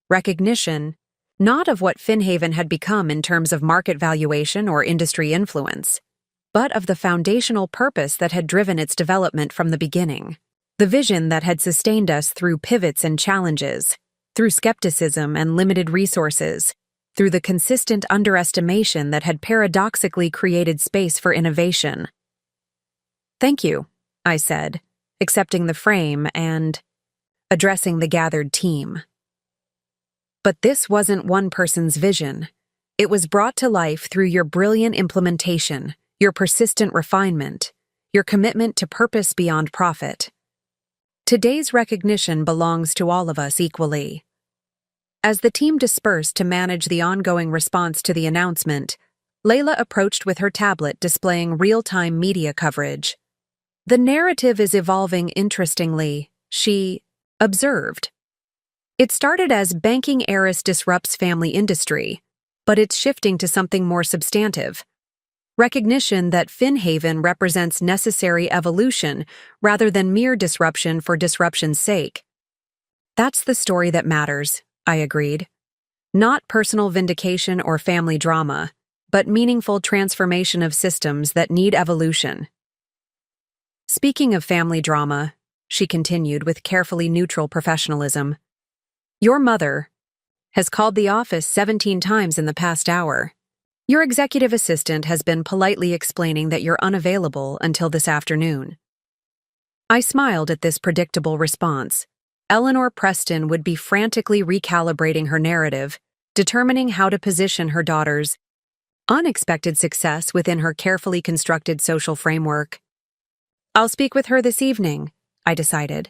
Speaker 1: Recognition, not of what FinHaven had become in terms of market valuation or industry influence, but of the foundational purpose that had driven its development from the beginning. The vision that had sustained us through pivots and challenges, through skepticism and limited resources, through the consistent underestimation that had paradoxically created space for innovation. "Thank you," I said, accepting the frame and addressing the gathered team. But this wasn't one person's vision. It was brought to life through your brilliant implementation, your persistent refinement, your commitment to purpose beyond profit. Today's recognition belongs to all of us equally. As the team dispersed to manage the ongoing response to the announcement, Layla approached with her tablet displaying real-time media coverage. "The narrative is evolving interestingly," she observed. "It started as banking heiress disrupts family industry, but it's shifting to something more substantive. Recognition that FinHaven represents necessary evolution rather than mere disruption for disruption's sake." "That's the story that matters," I agreed. "Not personal vindication or family drama, but meaningful transformation of systems that need evolution." "Speaking of family drama," she continued with carefully neutral professionalism, "your mother has called the office 17 times in the past hour. Your executive assistant has been politely explaining that you're unavailable until this afternoon." I smiled at this predictable response. Eleanor Preston would be frantically recalibrating her narrative, determining how to position her daughter's unexpected success within her carefully constructed social framework. "I'll speak with her this evening," I decided,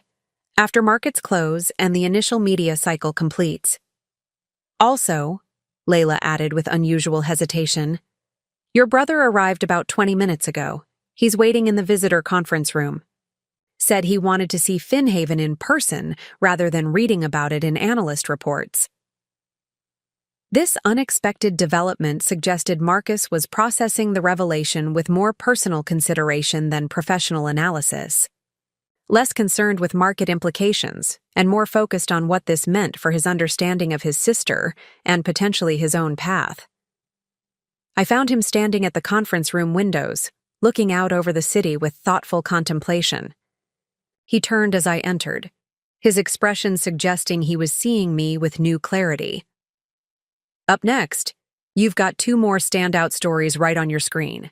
Speaker 1: "after markets close and the initial media cycle completes." "Also," Layla added with unusual hesitation, "your brother arrived about 20 minutes ago. He's waiting in the visitor conference room. Said he wanted to see FinHaven in person rather than reading about it in analyst reports." This unexpected development suggested Marcus was processing the revelation with more personal consideration than professional analysis. Less concerned with market implications, and more focused on what this meant for his understanding of his sister and potentially his own path. I found him standing at the conference room windows, looking out over the city with thoughtful contemplation. He turned as I entered, his expression suggesting he was seeing me with new clarity. "Up next, you've got 2 more standout stories right on your screen.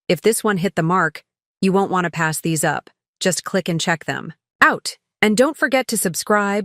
Speaker 1: If this one hit the mark, you won't want to pass these up. Just click and check them. Out! And don't forget to subscribe